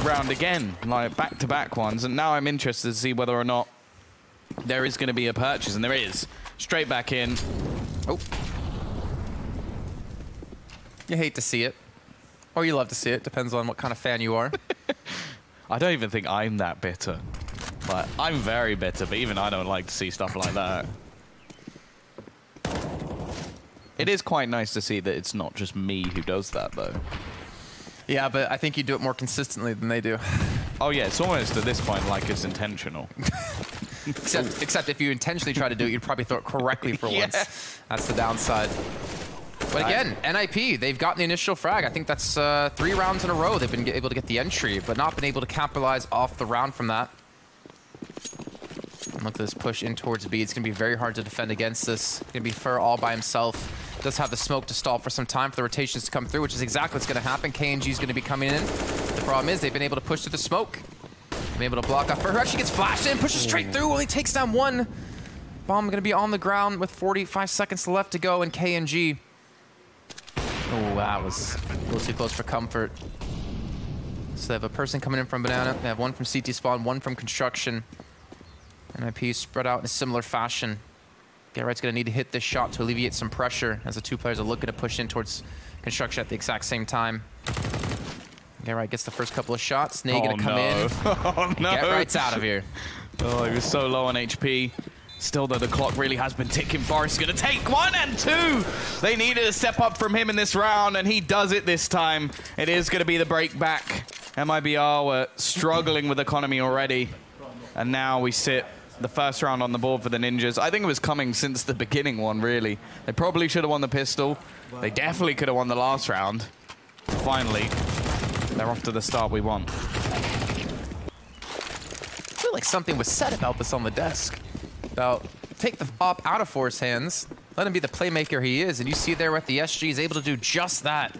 round again, like back-to-back ones, and now I'm interested to see whether or not there is going to be a purchase, and there is. Straight back in. Oh. You hate to see it. Or you love to see it. Depends on what kind of fan you are. I don't even think I'm that bitter. But I'm very bitter, but even I don't like to see stuff like that. It is quite nice to see that it's not just me who does that, though. Yeah, but I think you do it more consistently than they do. Oh, yeah, it's almost at this point like it's intentional. Except if you intentionally try to do it, you'd probably throw it correctly for once. That's the downside. But again, NIP, they've gotten the initial frag. I think that's 3 rounds in a row they've been able to get the entry, but not been able to capitalize off the round from that. And look at this push in towards B. It's going to be very hard to defend against this. Going to be Fur all by himself. Does have the smoke to stall for some time for the rotations to come through, which is exactly what's going to happen. KNG is going to be coming in. The problem is they've been able to push through the smoke. Been able to block off Fur, who actually gets flashed in, pushes straight through, only takes down 1. Bomb going to be on the ground with 45 seconds left to go, and KNG. Oh, that was a little too close for comfort. So they have a person coming in from Banana. They have 1 from CT spawn, 1 from construction. NIP spread out in a similar fashion. Get-Right's going to need to hit this shot to alleviate some pressure as the 2 players are looking to push in towards construction at the exact same time. Get-Right gets the first couple of shots. Nay going to come in. Oh, no. Get-Right's out of here. Oh, he was so low on HP. Still, though, the clock really has been ticking. Forrest going to take 1 and 2. They needed a step up from him in this round, and he does it this time. It is going to be the break back. MIBR were struggling with economy already, and now we sit the first round on the board for the Ninjas. I think it was coming since the beginning one, really. They probably should have won the pistol. They definitely could have won the last round. Finally, they're off to the start we want. I feel like something was said about this on the desk. About take the op out of Forrest's hands, let him be the playmaker he is, and you see there with the SG is able to do just that.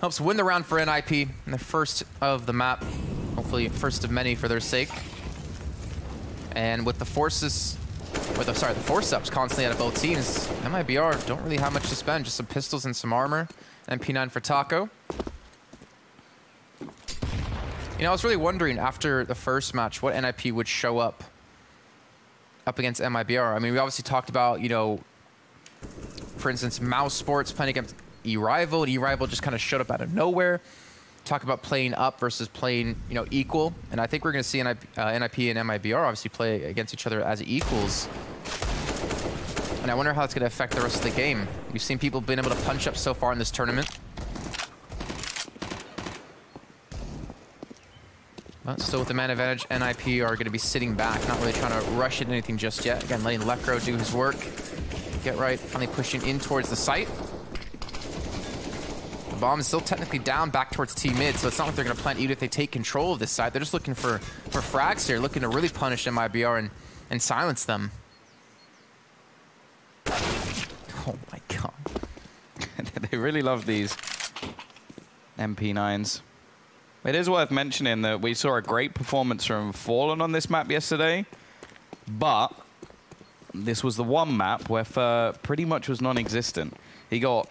Helps win the round for NIP in the first of the map. Hopefully first of many for their sake. And with the forces, the force-ups constantly out of both teams, MIBR don't really have much to spend, just some pistols and some armor. MP9 for Taco. You know, I was really wondering after the first match what NIP would show up against MIBR. I mean, we obviously talked about, you know, for instance, Mousesports playing against E-Rival, and E-Rival just kind of showed up out of nowhere. Talk about playing up versus playing, you know, equal. And I think we're going to see NIP and MIBR obviously play against each other as equals. And I wonder how that's going to affect the rest of the game. We've seen people being able to punch up so far in this tournament. But still with the man advantage, NIP are going to be sitting back, not really trying to rush into anything just yet. Again, letting Lecro do his work. Get-Right finally pushing in towards the site. The bomb is still technically down back towards T-mid, so it's not like they're going to plant even if they take control of this site. They're just looking for frags here, looking to really punish MIBR and silence them. Oh my god. They really love these MP9s. It is worth mentioning that we saw a great performance from Fallen on this map yesterday, but this was the one map where Fur pretty much was non-existent. He got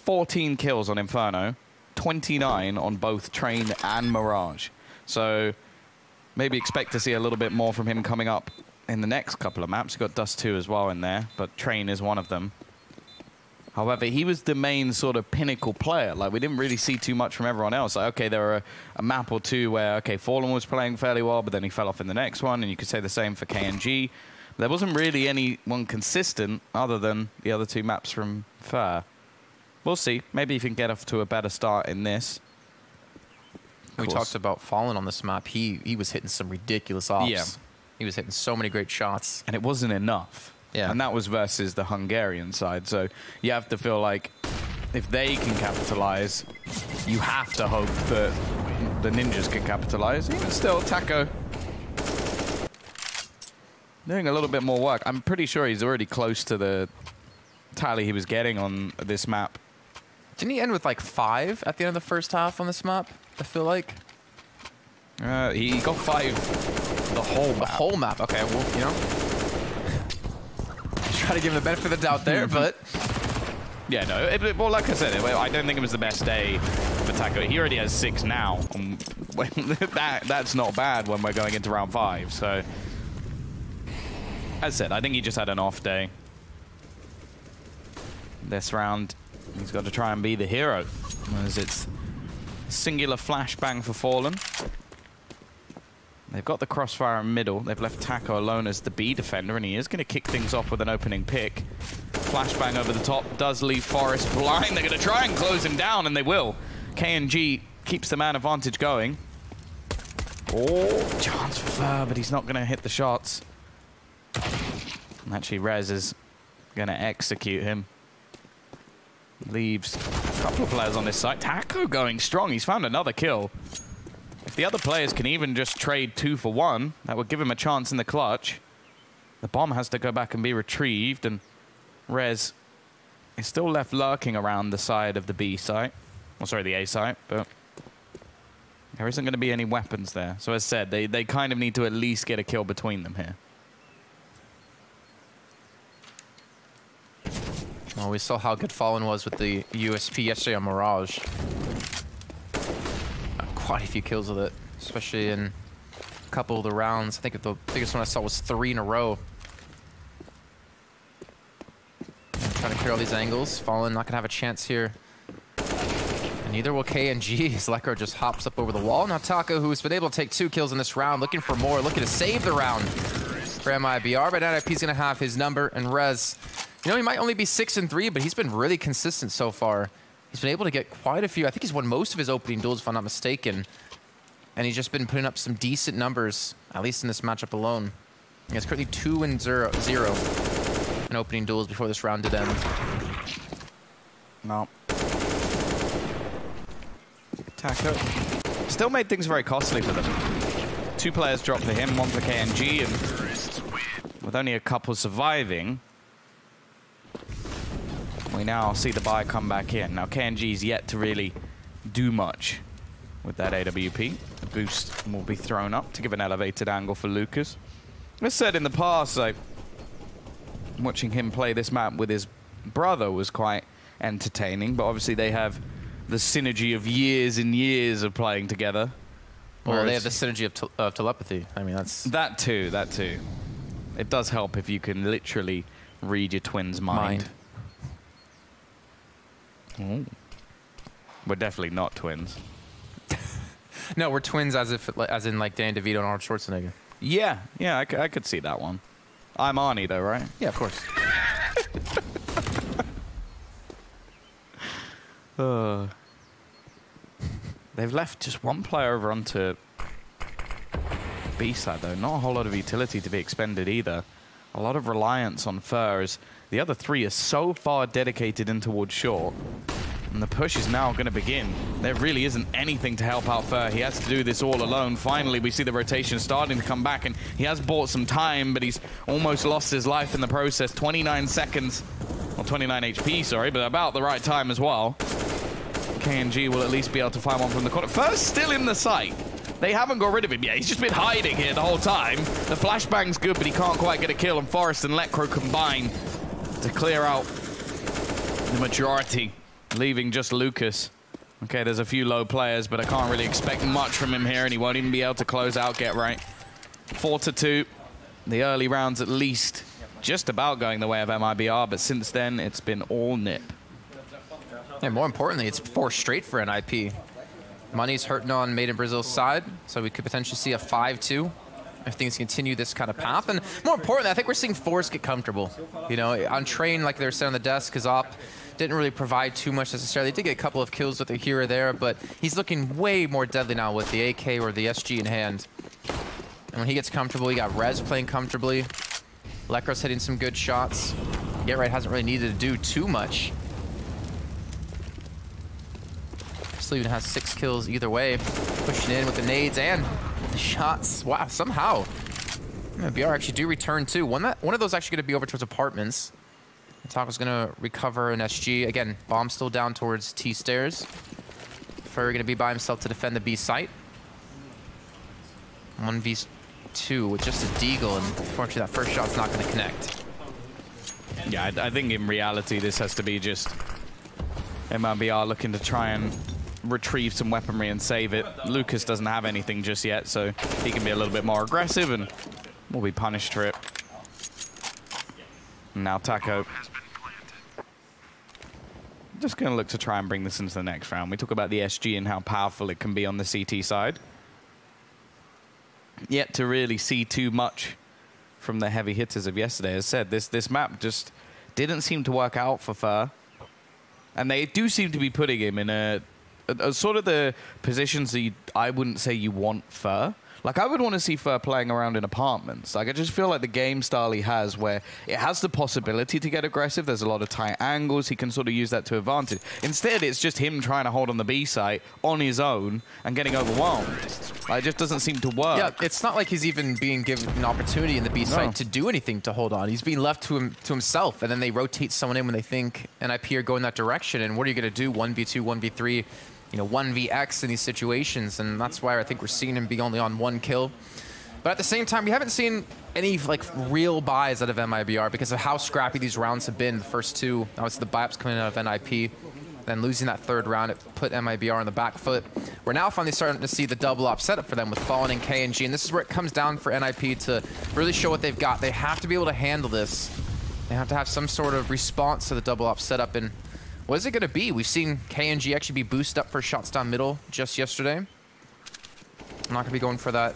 14 kills on Inferno, 29 on both Train and Mirage. So maybe expect to see a little bit more from him coming up in the next couple of maps. He's got Dust2 as well in there, but Train is one of them. However, he was the main sort of pinnacle player. Like, we didn't really see too much from everyone else. Like, okay, there were a map or two where, okay, Fallen was playing fairly well, but then he fell off in the next one, and you could say the same for KNG. There wasn't really anyone consistent other than the other 2 maps from Fur. We'll see. Maybe if he can get off to a better start in this. We talked about Fallen on this map. He was hitting some ridiculous ops. Yeah. He was hitting so many great shots. And it wasn't enough. Yeah. And that was versus the Hungarian side. So you have to feel like if they can capitalize, you have to hope that the Ninjas can capitalize. Even still, Taco doing a little bit more work. I'm pretty sure he's already close to the tally he was getting on this map. Didn't he end with like 5 at the end of the first half on this map, I feel like? He got 5 the whole map. The whole map, okay, well, you know. Try to give him the benefit of the doubt there, but Yeah, no. Well, like I said, I don't think it was the best day for Taco. He already has 6 now. That's not bad when we're going into round 5. So, as I said, I think he just had an off day. This round, he's got to try and be the hero, as it's singular flashbang for Fallen. They've got the crossfire in middle. They've left Taco alone as the B defender, and he is going to kick things off with an opening pick. Flashbang over the top does leave Forest blind. They're going to try and close him down, and they will. KNG keeps the man advantage going. Oh, chance for Fur, but he's not going to hit the shots. And actually, Rez is going to execute him. Leaves a couple of players on this side. Taco going strong. He's found another kill. If the other players can even just trade 2 for 1, that would give him a chance in the clutch. The bomb has to go back and be retrieved, and Rez is still left lurking around the side of the B site. Well, sorry, the A site, but there isn't going to be any weapons there. So as said, they kind of need to at least get a kill between them here. Well, we saw how good Fallen was with the USP yesterday on Mirage. Quite a few kills with it, especially in a couple of the rounds. I think the biggest one I saw was 3 in a row. I'm trying to clear all these angles. Fallen not going to have a chance here. And neither will KNG, as Lekro just hops up over the wall. Now Taco, who's been able to take 2 kills in this round, looking for more, looking to save the round for MIBR. But NIP's going to have his number, and Rez, you know, he might only be 6-3, but he's been really consistent so far. He's been able to get quite a few. I think he's won most of his opening duels, if I'm not mistaken. And he's just been putting up some decent numbers, at least in this matchup alone. He's currently 2-0 in opening duels before this round did end. No. Taco still made things very costly for them. 2 players dropped for him, 1 for KNG, and with only a couple surviving, we now see the buy come back in. Now KNG's yet to really do much with that AWP. The boost will be thrown up to give an elevated angle for Lucas. As said in the past, like, watching him play this map with his brother was quite entertaining, but obviously they have the synergy of years and years of playing together. Well, they have the synergy of telepathy. I mean, that's... That too. It does help if you can literally read your twin's mind. Ooh. We're definitely not twins. No, we're twins as in like Danny DeVito and Arnold Schwarzenegger. Yeah, I could see that one. I'm Arnie though, right? Yeah, of course. They've left just 1 player over onto B side though. Not a whole lot of utility to be expended either. A lot of reliance on Fur, as the other 3 are so far dedicated in towards short. And the push is now going to begin. There really isn't anything to help out Fur. He has to do this all alone. Finally, we see the rotation starting to come back, and he has bought some time, but he's almost lost his life in the process. 29 seconds, or 29 HP, sorry, but about the right time as well. KNG will at least be able to find one from the corner. Fur's still in the site. They haven't got rid of him yet. He's just been hiding here the whole time. The flashbang's good, but he can't quite get a kill, and Forest and Lekro combine to clear out the majority, leaving just Lucas. Okay, there's a few low players, but I can't really expect much from him here, and he won't even be able to close out Get Right. 4-2. The early rounds at least just about going the way of MIBR, but since then, it's been all Nip. And more importantly, it's 4 straight for NIP. Money's hurting on Made in Brazil's side, so we could potentially see a 5-2 if things continue this kind of path. And more importantly, I think we're seeing Forest get comfortable. You know, on train, like they were saying on the desk, Kazop didn't really provide too much necessarily. They did get a couple of kills with it here or there, but he's looking way more deadly now with the AK or the SG in hand. And when he gets comfortable, you got Rez playing comfortably. Lekro's hitting some good shots. Get Right hasn't really needed to do too much. Still even has 6 kills either way. Pushing in with the nades and the shots. Wow, somehow. BR actually do return too. One of those actually going to be over towards apartments. Taco's going to recover an SG. Again, bomb still down towards T stairs. Fur going to be by himself to defend the B site. 1v2 with just a deagle, and unfortunately that first shot's not going to connect. Yeah, I think in reality this has to be just MRBR looking to try and retrieve some weaponry and save it. Lucas doesn't have anything just yet, so he can be a little bit more aggressive and will be punished for it. Now Taco. Just going to look to try and bring this into the next round. We talk about the SG and how powerful it can be on the CT side. Yet to really see too much from the heavy hitters of yesterday. As I said, this map just didn't seem to work out for Fer. And they do seem to be putting him in a sort of the positions that I wouldn't say you want Fer. Like, I would want to see Fer playing around in apartments. Like, I just feel like the game style he has, where it has the possibility to get aggressive. There's a lot of tight angles. He can sort of use that to advantage. Instead, it's just him trying to hold on the B site on his own and getting overwhelmed. Like, it just doesn't seem to work. Yeah, it's not like he's even being given an opportunity in the B site to do anything to hold on. He's being left to himself, and then they rotate someone in when they think NIP are going that direction. And what are you going to do? 1v2, 1v3. You know, 1vx in these situations, and that's why I think we're seeing him be only on 1 kill. But at the same time, we haven't seen any like real buys out of MIBR because of how scrappy these rounds have been. The first two, obviously the buy-ups coming out of NIP, then losing that third round, it put MIBR on the back foot. We're now finally starting to see the double op setup for them with Fallen and KNG, and this is where it comes down for NIP to really show what they've got. They have to be able to handle this. They have to have some sort of response to the double op setup, and what is it going to be? We've seen KNG actually be boosted up for shots down middle just yesterday. I'm not going to be going for that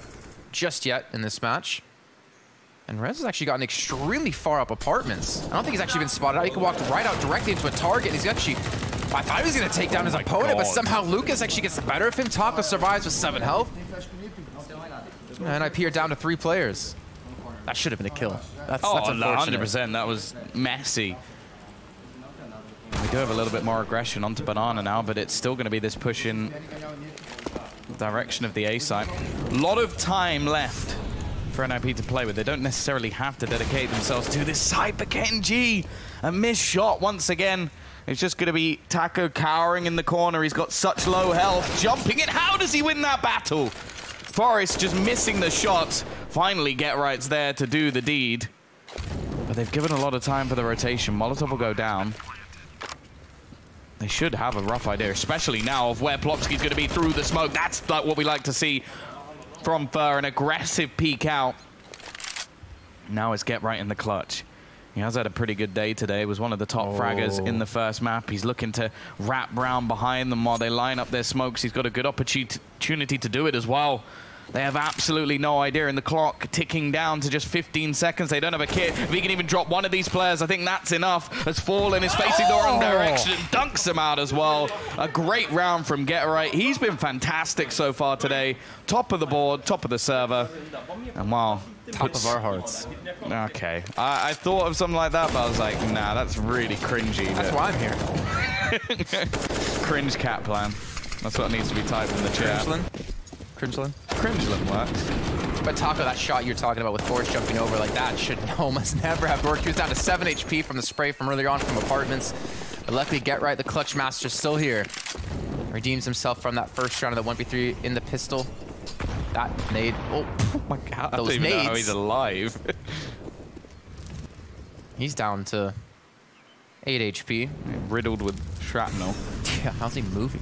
just yet in this match. And Rez has actually gotten extremely far up apartments. I don't think he's actually been spotted out. He can walk right out directly into a target. He's actually... I thought he was going to take down his opponent, but somehow Lucas actually gets the better of him. Taco survives with 7 health. And NIP are down to 3 players. That should have been a kill. That's unfortunate. 100%. That was messy. We do have a little bit more aggression onto Banana now, but it's still going to be this push in the direction of the A site. A lot of time left for NIP to play with. They don't necessarily have to dedicate themselves to this side, but KNG, a missed shot once again. It's just going to be Taco cowering in the corner. He's got such low health. Jumping in. How does he win that battle? Forrest just missing the shots. Finally, GetRight's there to do the deed. But they've given a lot of time for the rotation. Molotov will go down. They should have a rough idea, especially now, of where Plopsky's going to be through the smoke. That's like what we like to see from Fer, an aggressive peek out. Now it's GetRight in the clutch. He has had a pretty good day today. He was one of the top fraggers in the first map. He's looking to wrap round behind them while they line up their smokes. He's got a good opportunity to do it as well. They have absolutely no idea, and the clock ticking down to just 15 seconds. They don't have a kit. If he can even drop one of these players, I think that's enough. As Fallen is facing the wrong direction and dunks him out as well. A great round from GetRight. He's been fantastic so far today. Top of the board, top of the server. And wow. Top of our hearts. Okay. I thought of something like that, but I was like, nah, that's really cringy. That's why I'm here. Cringe cat plan. That's what needs to be typed in the chat. Cringeland? Cringeland works. But Taco, that shot you're talking about with Forrest jumping over like that should almost never have worked. He was down to 7 HP from the spray from earlier on from apartments. But luckily, GetRight, the clutch master's still here. Redeems himself from that first round of the 1v3 in the pistol. That nade. Oh my God. I those don't even nades. know how he's alive. He's down to 8 HP. Riddled with shrapnel. Yeah, how's he moving?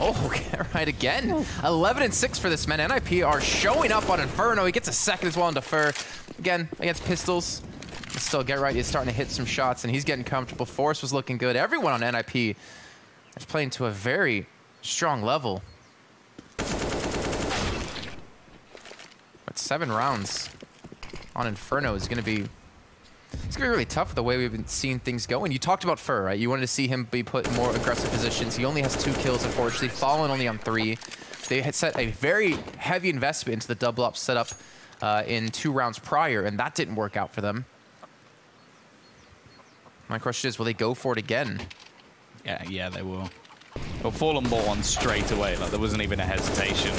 Oh, GetRight again. 11 and 6 for this man. NIP are showing up on Inferno. He gets a second as well into Fer. Again, against pistols. But still, GetRight is starting to hit some shots, and he's getting comfortable. Forrest was looking good. Everyone on NIP is playing to a very strong level. But 7 rounds on Inferno is going to be... It's going to be really tough with the way we've been seeing things go. And you talked about Fer, right? You wanted to see him be put in more aggressive positions. He only has 2 kills, unfortunately. Fallen only on 3. They had set a very heavy investment into the double up setup in 2 rounds prior, and that didn't work out for them. My question is, will they go for it again? Yeah, they will. Well, Fallen bought one straight away. Like, there wasn't even a hesitation.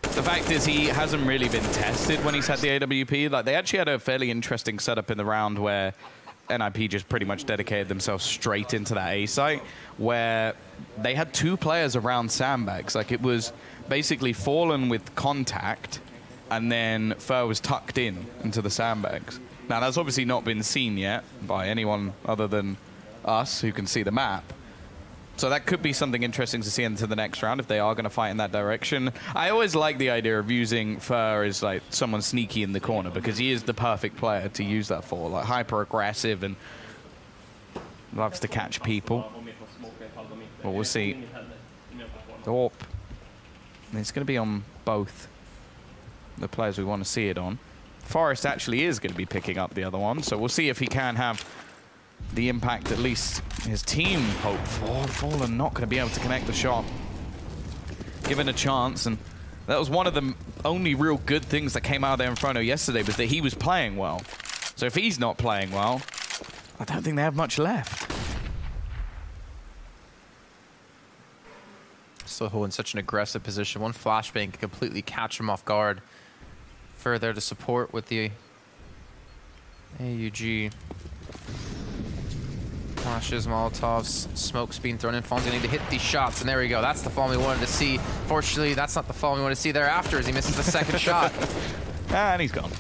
The fact is, he hasn't really been tested when he's had the AWP. Like, they actually had a fairly interesting setup in the round where NIP just pretty much dedicated themselves straight into that A site, where they had 2 players around sandbags. Like, it was basically Fallen with contact, and then Fer was tucked in into the sandbags. Now, that's obviously not been seen yet by anyone other than us who can see the map. So that could be something interesting to see into the next round if they are going to fight in that direction. I always like the idea of using Fer as like someone sneaky in the corner because he is the perfect player to use that for, like hyper aggressive and loves to catch people. But we'll see. Orp. It's going to be on both the players we want to see it on. Forest actually is going to be picking up the other one, so we'll see if he can have the impact at least his team hope for. Fallen not going to be able to connect the shot. Given a chance, and that was one of the only real good things that came out of there Inferno yesterday, was that he was playing well. So if he's not playing well, I don't think they have much left. Still in such an aggressive position. One flashbang can completely catch him off guard. Fer there to support with the AUG. Flashes, Molotovs, smoke's being thrown in. Fawn's gonna need to hit these shots, and there we go. That's the Fawn we wanted to see. Fortunately, that's not the Fawn we want to see thereafter as he misses the second shot. And he's gone.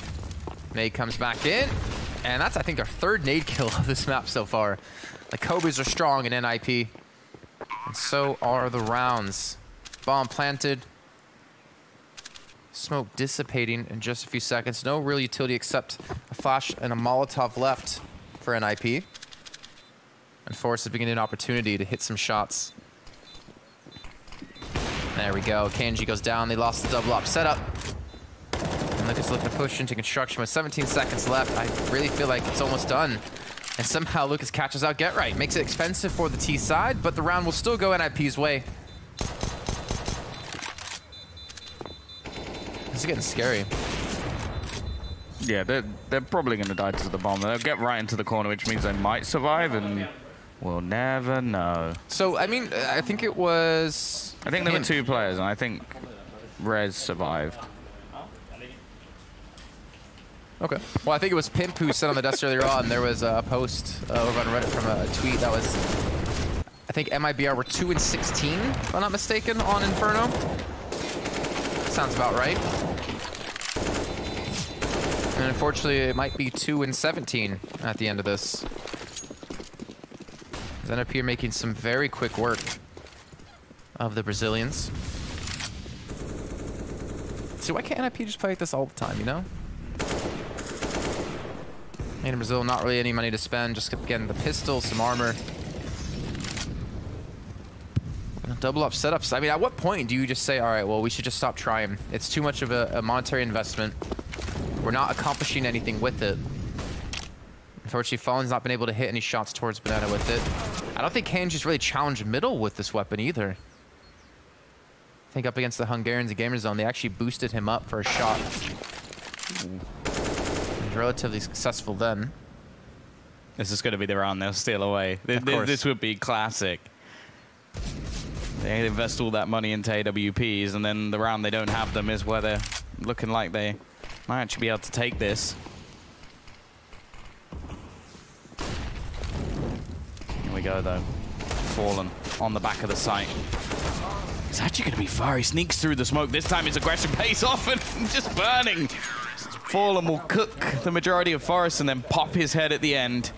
Nade comes back in, and that's, I think, our third nade kill of this map so far. The Cobras are strong in NIP, and so are the rounds. Bomb planted. Smoke dissipating in just a few seconds. No real utility except a flash and a Molotov left for NIP. And Force is beginning an opportunity to hit some shots. There we go. KNG goes down. They lost the double up setup. And Lucas looking to push into construction with 17 seconds left. I really feel like it's almost done. And somehow Lucas catches out Get Right. Makes it expensive for the T side, but the round will still go NIP's way. This is getting scary. Yeah, they're probably going to die to the bomb. They'll get right into the corner, which means they might survive, and we'll never know. So, I mean, I think it was... I think there were two players, and I think Rez survived. Okay. Well, I think it was Pimp who said on the Dust earlier on, there was a post over on Reddit from a tweet that was... I think MIBR were 2 and 16, if I'm not mistaken, on Inferno. Sounds about right. And unfortunately, it might be 2 and 17 at the end of this. NIP are making some very quick work of the Brazilians. See, why can't NIP just play like this all the time, you know? Made in Brazil, not really any money to spend, just getting the pistol, some armor. Double up setups. I mean, at what point do you just say, all right, well, we should just stop trying? It's too much of a monetary investment. We're not accomplishing anything with it. Unfortunately, Fallen's not been able to hit any shots towards Banana with it. I don't think KNG's really challenged middle with this weapon either. I think up against the Hungarians in Gamer Zone, they actually boosted him up for a shot. He was relatively successful then. This is going to be the round they'll steal away. This would be classic. They invest all that money into AWPs, and then the round they don't have them is where they're looking like they might actually be able to take this. Here we go, though. Fallen on the back of the site. It's actually going to be far. He sneaks through the smoke. This time his aggression pays off and just burning. Fallen will cook the majority of Forest and then pop his head at the end.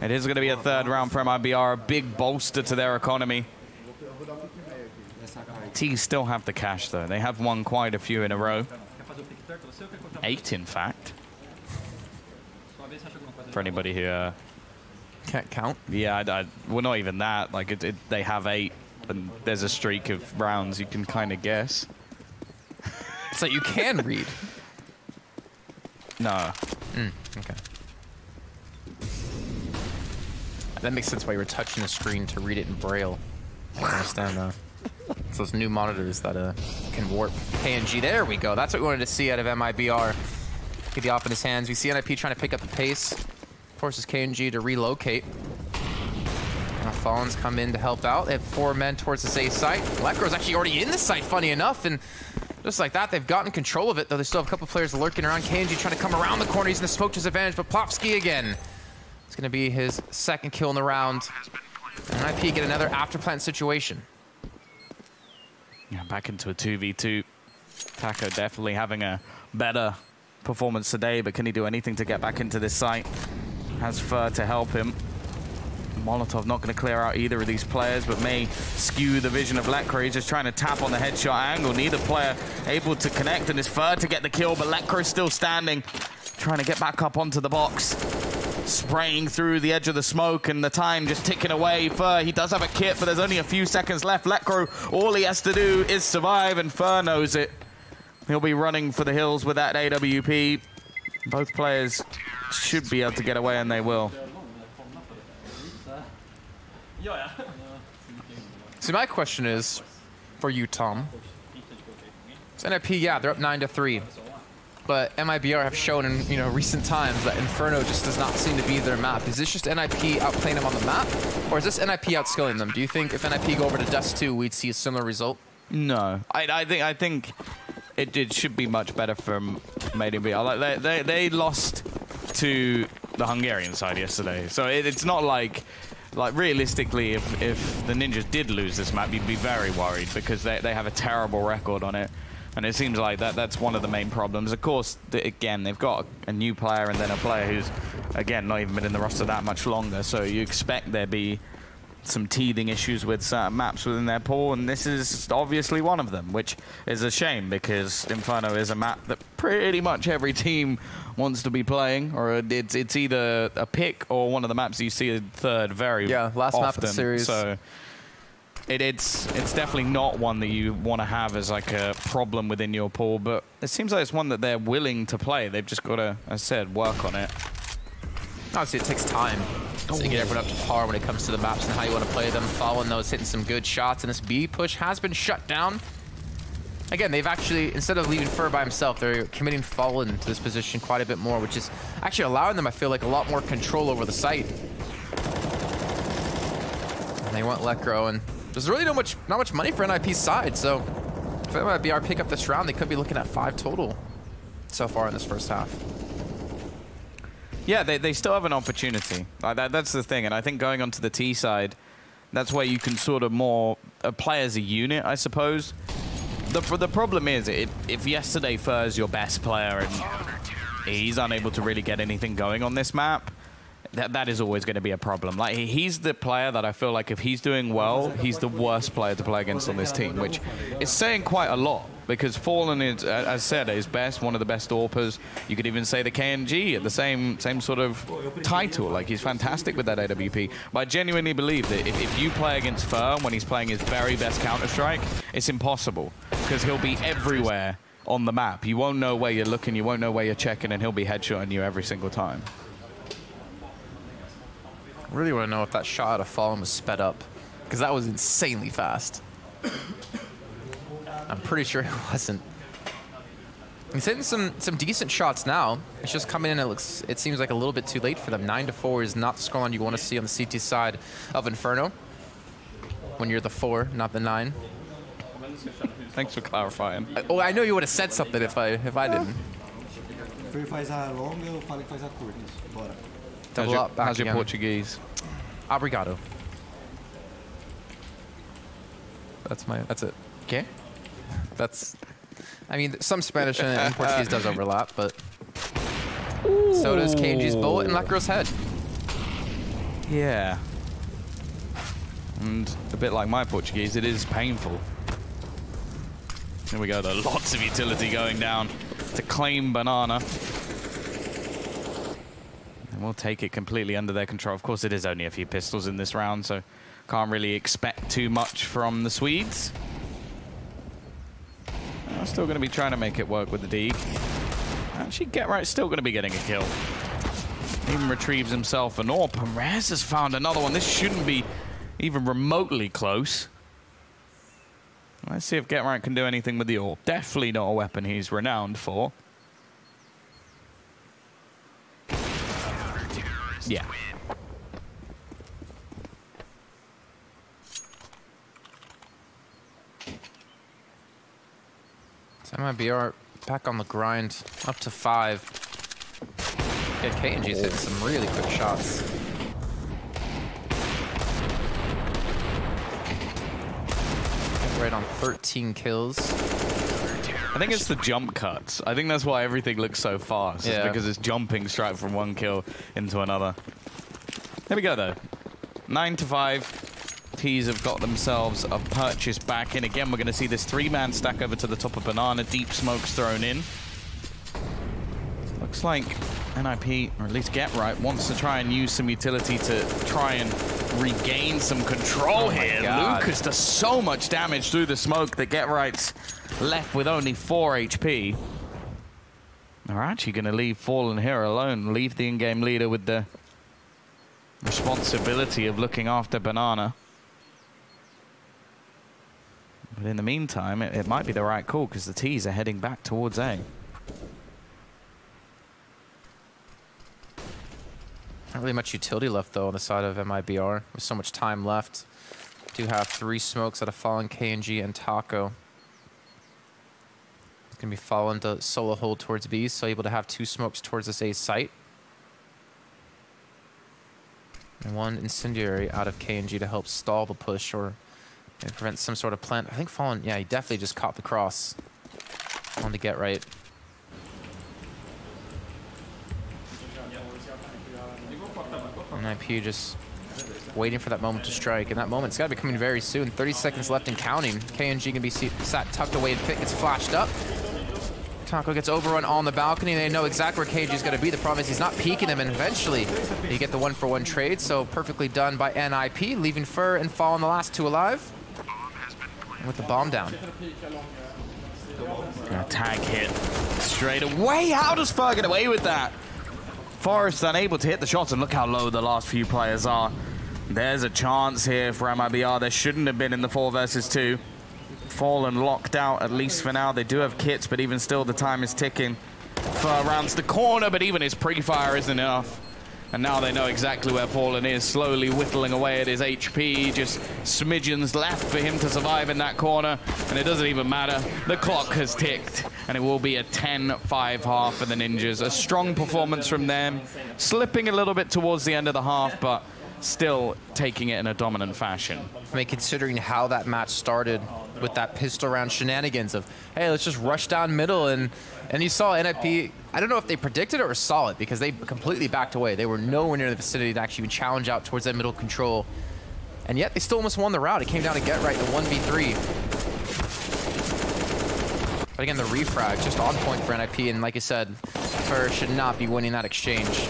It is going to be a third round for MIBR, a big bolster to their economy. T still have the cash, though. They have won quite a few in a row. 8, in fact. For anybody who... can't count? Yeah, well, not even that. Like, they have 8, and there's a streak of rounds you can kind of guess. So you can read? No. Okay. That makes sense why you were touching the screen to read it in Braille. I understand now. It's those new monitors that can warp KNG. There we go. That's what we wanted to see out of MIBR. Get the off in his hands. We see NIP trying to pick up the pace. Forces KNG to relocate. Now Fallen's come in to help out. They have 4 men towards this A site. Electro's actually already in the site, funny enough. And just like that, they've gotten control of it, though they still have a couple players lurking around. KNG trying to come around the corner. He's in the smoke to his advantage, but Plopsky again. It's going to be his 2nd kill in the round. And NIP get another afterplant situation. Yeah, back into a 2v2. Taco definitely having a better performance today, but can he do anything to get back into this site? Has Fer to help him. Molotov not going to clear out either of these players, but may skew the vision of Lekro. He's just trying to tap on the headshot angle. Neither player able to connect, and it's Fur to get the kill, but Lekro's still standing, trying to get back up onto the box. Spraying through the edge of the smoke, and the time just ticking away. Fur, he does have a kit, but there's only a few seconds left. Lekro, all he has to do is survive, and Fur knows it. He'll be running for the hills with that AWP. Both players should be able to get away, and they will. So my question is, for you, Tom. So NIP, yeah, they're up 9-3. But MIBR have shown in recent times that Inferno just does not seem to be their map. Is this just NIP outplaying them on the map, or is this NIP outskilling them? Do you think if NIP go over to Dust 2, we'd see a similar result? No, I think it should be much better from Made in BR. Like they lost to the Hungarian side yesterday, so it's not like realistically, if the Ninjas did lose this map, you'd be very worried because they have a terrible record on it. And it seems like that's one of the main problems. Of course, again, they've got a new player and then a player who's, again, not even been in the roster that much longer. So you expect there be some teething issues with certain maps within their pool. And this is obviously one of them, which is a shame because Inferno is a map that pretty much every team wants to be playing. Or it's either a pick or one of the maps you see a third very last often. map of the series. So It's definitely not one that you want to have as like a problem within your pool, but it seems like it's one that they're willing to play. They've just got to, as I said, work on it. Obviously, it takes time to get everyone up to par when it comes to the maps and how you want to play them. Following those, hitting some good shots, and this B push has been shut down. Again, they've actually, instead of leaving Fur by himself, they're committing Fallen to this position quite a bit more, which is actually allowing them, I feel like, a lot more control over the site. And they want Lekro, and there's really not much money for NIP's side, so if MIBR pick up this round, they could be looking at 5 total so far in this first half. Yeah, they still have an opportunity. That's the thing, and I think going onto the T side, that's where you can sort of more play as a unit, I suppose. The problem is, if yesterday Fur's your best player and he's unable to really get anything going on this map, that is always going to be a problem. Like, he's the player that I feel like if he's doing well, he's the worst player to play against on this team, which is saying quite a lot because Fallen is, as I said, at his best, one of the best AWPers. You could even say the KNG at the same sort of title. Like, he's fantastic with that AWP. But I genuinely believe that if you play against Fur when he's playing his very best Counter-Strike, it's impossible because he'll be everywhere on the map. You won't know where you're looking, you won't know where you're checking, and he'll be headshotting you every single time. I really want to know if that shot out of Fallen was sped up, because that was insanely fast. I'm pretty sure it wasn't. He's hitting some decent shots now. It's just coming in, it seems like a little bit too late for them. 9-4 is not the scoreline you want to see on the CT side of Inferno. When you're the 4, not the 9. Thanks for clarifying. I know you would have said something if I didn't. Double up, back how's your again. Portuguese? Obrigado. That's it. Okay. I mean, some Spanish and Portuguese does overlap, but so does KNG's bullet and Lekro's head. Yeah. And a bit like my Portuguese, it is painful. Here we go, though. Lots of utility going down to claim Banana. And we'll take it completely under their control. Of course, it is only a few pistols in this round, so can't really expect too much from the Swedes. I'm still going to be trying to make it work with the D. Actually, Get Right still going to be getting a kill. Even retrieves himself an AWP. Perez has found another one. This shouldn't be even remotely close. Let's see if Get Right can do anything with the AWP. Definitely not a weapon he's renowned for. Yeah. So MIBR back on the grind, up to 5. Yeah, KNG's hitting some really quick shots. Right on 13 kills. I think it's the jump cuts. I think that's why everything looks so fast. Yeah. It's because it's jumping straight from one kill into another. There we go, though. 9 to 5. T's have got themselves a purchase back in. Again, we're going to see this 3-man stack over to the top of Banana. Deep smokes thrown in. Looks like NIP, or at least GetRight, wants to try and use some utility to try and regain some control here. Lucas does so much damage through the smoke that GetRight's left with only 4 HP. They're actually going to leave Fallen here alone, leave the in-game leader with the responsibility of looking after Banana. But in the meantime, it might be the right call because the T's are heading back towards A. Not really much utility left, though, on the side of MIBR. With so much time left. Do have 3 smokes out of Fallen, KNG, and Taco. It's going to be Fallen to solo hold towards B, so able to have 2 smokes towards this A site. And 1 incendiary out of KNG to help stall the push or prevent some sort of plant. I think Fallen, yeah, he definitely just caught the cross on to GetRight. NIP just waiting for that moment to strike, and that moment's got to be coming very soon. 30 seconds left and counting. KNG can be sat tucked away and Pit gets flashed up. Taco gets overrun on the balcony. They know exactly where KNG is going to be. The problem is he's not peeking them, and eventually you get the 1-for-1 trade, so perfectly done by NIP, leaving Fur and Fallen the last 2 alive. And with the bomb down. Gonna tag hit straight away. How does Fur get away with that? Forrest unable to hit the shots, and look how low the last few players are. There's a chance here for MIBR. There shouldn't have been in the 4 versus 2. Fallen locked out, at least for now. They do have kits, but even still, the time is ticking. Fur rounds the corner, but even his pre-fire isn't enough. And now they know exactly where Fallen is, slowly whittling away at his HP. Just smidgens left for him to survive in that corner, and it doesn't even matter. The clock has ticked, and it will be a 10-5 half for the Ninjas. A strong performance from them, slipping a little bit towards the end of the half, but still taking it in a dominant fashion. I mean, considering how that match started with that pistol round shenanigans of, hey, let's just rush down middle, and you saw NIP, I don't know if they predicted it or saw it, because they completely backed away. They were nowhere near the vicinity to actually even challenge out towards that middle control. And yet they still almost won the round. It came down to GetRight, the 1v3. But again, the refrag just on point for NIP, and like I said, Fur should not be winning that exchange.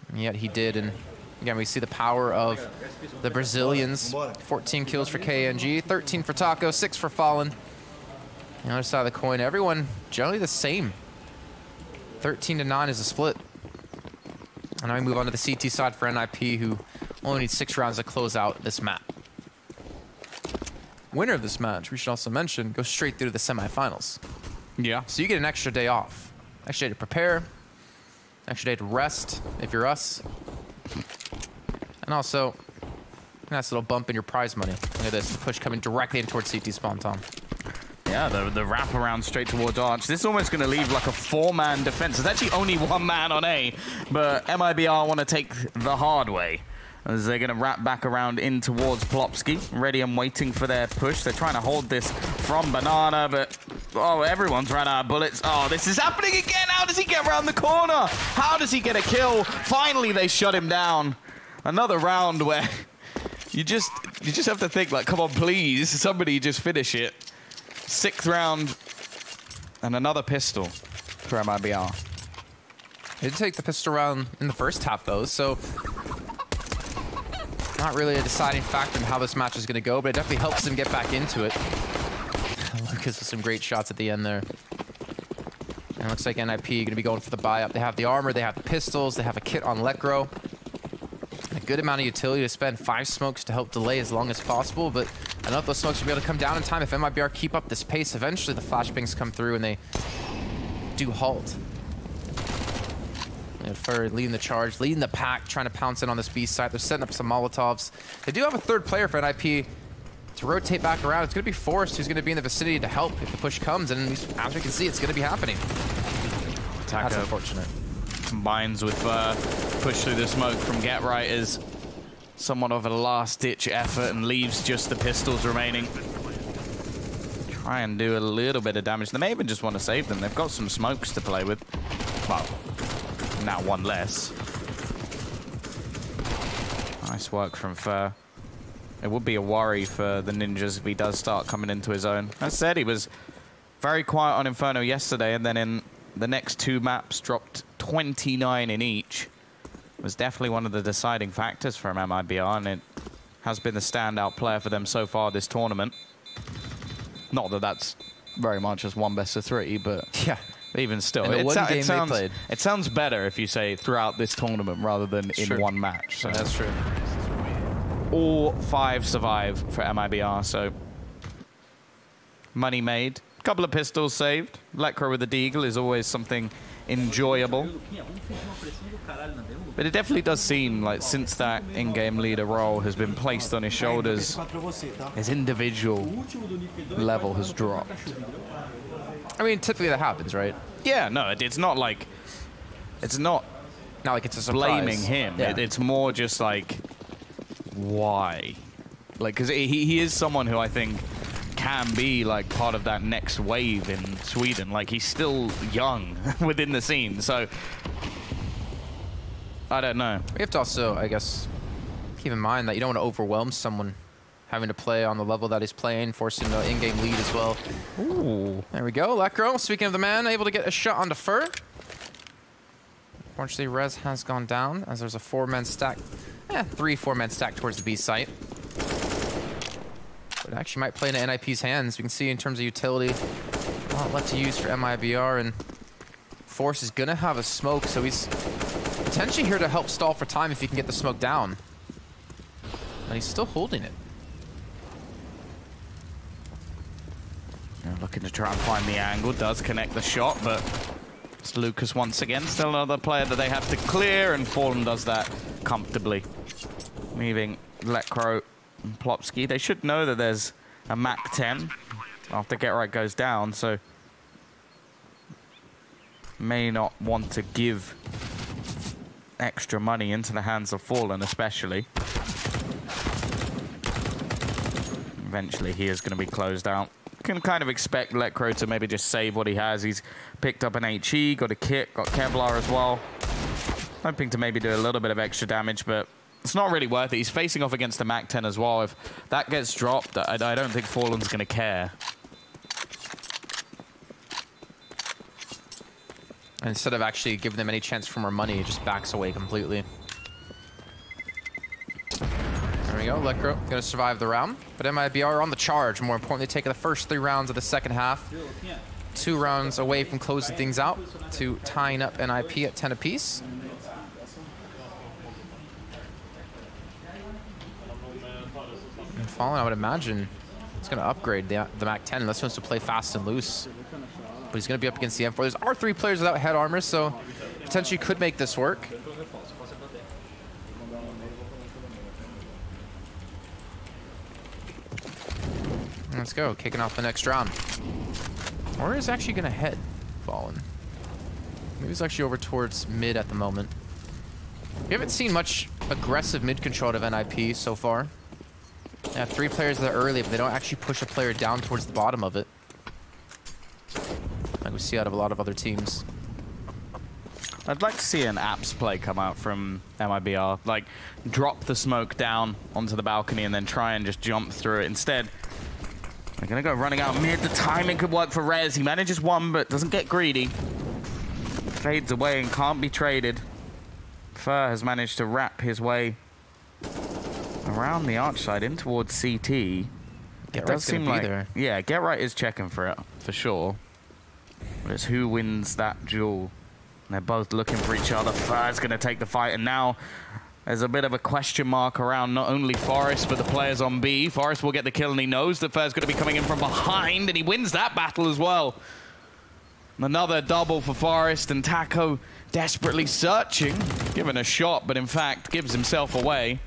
And yet he did, and again, we see the power of the Brazilians. 14 kills for KNG, 13 for Taco, 6 for Fallen. The other side of the coin, everyone generally the same. 13-9 is the split. And now we move on to the CT side for NIP, who only needs 6 rounds to close out this map. Winner of this match, we should also mention, goes straight through to the semifinals. Yeah. So you get an extra day off. Extra day to prepare, extra day to rest, if you're us. And also, nice little bump in your prize money. Look at this, the push coming directly in towards CT spawn, Tom. Yeah, the wraparound straight towards Arch. This is almost going to leave like a 4-man defense. There's actually only 1 man on A, but MIBR want to take the hard way, as they're going to wrap back around in towards Plopsky, ready and waiting for their push. They're trying to hold this from Banana, but oh, everyone's run out of bullets. Oh, this is happening again. How does he get around the corner? How does he get a kill? Finally, they shut him down. Another round where you just have to think, like, come on, please, somebody just finish it. 6th round, and another pistol for MIBR. They did take the pistol round in the first half, though, so not really a deciding factor in how this match is going to go, but it definitely helps them get back into it. Lucas with some great shots at the end there. And it looks like NIP going to be going for the buy-up. They have the armor, they have the pistols, they have a kit on Lekro. A good amount of utility to spend 5 smokes to help delay as long as possible, but I don't know if those smokes will be able to come down in time. If MIBR keep up this pace, eventually the flashbangs come through and they do halt. And Fur leading the charge, leading the pack, trying to pounce in on this B side. They're setting up some Molotovs. They do have a 3rd player for NIP to rotate back around. It's going to be Forrest who's going to be in the vicinity to help if the push comes, and as we can see, it's going to be happening. That's unfortunate. Combines with push through the smoke from GetRight is somewhat of a last-ditch effort and leaves just the pistols remaining. Try and do a little bit of damage. They may even just want to save them. They've got some smokes to play with. Well, now 1 less. Nice work from Fer. It would be a worry for the Ninjas if he does start coming into his own. As said, he was very quiet on Inferno yesterday, and then in the next 2 maps dropped 29 in each. Was definitely one of the deciding factors from MIBR, and it has been the standout player for them so far this tournament. Not that that's very much as 1 best of 3, but yeah, even still, it sounds better if you say throughout this tournament rather than in 1 match. So that's true. All 5 survive for MIBR, so money made. Couple of pistols saved. Lecro with the deagle is always something enjoyable. But it definitely does seem like since that in-game leader role has been placed on his shoulders, his individual level has dropped. I mean, typically that happens, right? Yeah, no, it's not like... It's not like it's a surprise. Blaming him. Yeah. It's more just like, why? Like, because he is someone who I think can be like part of that next wave in Sweden. Like, he's still young within the scene, so I don't know. We have to also, I guess, keep in mind that you don't want to overwhelm someone having to play on the level that he's playing, forcing the in-game lead as well. Ooh. There we go. Lecro, speaking of the man, able to get a shot onto Fer. Unfortunately, Rez has gone down as there's a 4-man stack. 3 4-man stack towards the B site. But it actually might play into NIP's hands. We can see in terms of utility, not left to use for MIBR, and Force is going to have a smoke, so he's potentially here to help stall for time if he can get the smoke down. And he's still holding it. Looking to try and find the angle, does connect the shot, but it's Lucas once again, still another player that they have to clear, and Fallen does that comfortably. Leaving Lecro and Plopsky. They should know that there's a Mac 10 after Get Right goes down, so may not want to give extra money into the hands of Fallen, especially. Eventually he is going to be closed out. Can kind of expect Lecro to maybe just save what he has. He's picked up an HE, got a kit, got Kevlar as well. Hoping to maybe do a little bit of extra damage, but it's not really worth it. He's facing off against the Mac 10 as well. If that gets dropped, I don't think Fallen's going to care. And instead of actually giving them any chance for more money, he just backs away completely. There we go, Lecro going to survive the round. But MIBR are on the charge, more importantly, taking the first 3 rounds of the second half. 2 rounds away from closing things out to tying up NIP at 10 apiece. And Fallen, I would imagine, it's going to upgrade the Mac 10 unless he wants to play fast and loose. But he's going to be up against the M4. There's R3 players without head armor, so potentially could make this work. Let's go, kicking off the next round. Where is actually going to head, Fallen? Maybe he's actually over towards mid at the moment. We haven't seen much aggressive mid control out of NIP so far. They have 3 players that are early, but they don't actually push a player down towards the bottom of it, like we see out of a lot of other teams. I'd like to see an apps play come out from MIBR. Like, drop the smoke down onto the balcony and then try and just jump through it. Instead, they're going to go running out mid. The timing could work for Rez. He manages 1, but doesn't get greedy. Fades away and can't be traded. Fer has managed to wrap his way around the arch side in towards CT. It does seem like, yeah, Get Right is checking for it, for sure. But it's who wins that duel. And they're both looking for each other. Fer's going to take the fight, and now there's a bit of a question mark around not only Forest, but the players on B. Forest will get the kill, and he knows that Fer's going to be coming in from behind, and he wins that battle as well. Another double for Forest, and Taco desperately searching, given a shot, but in fact gives himself away.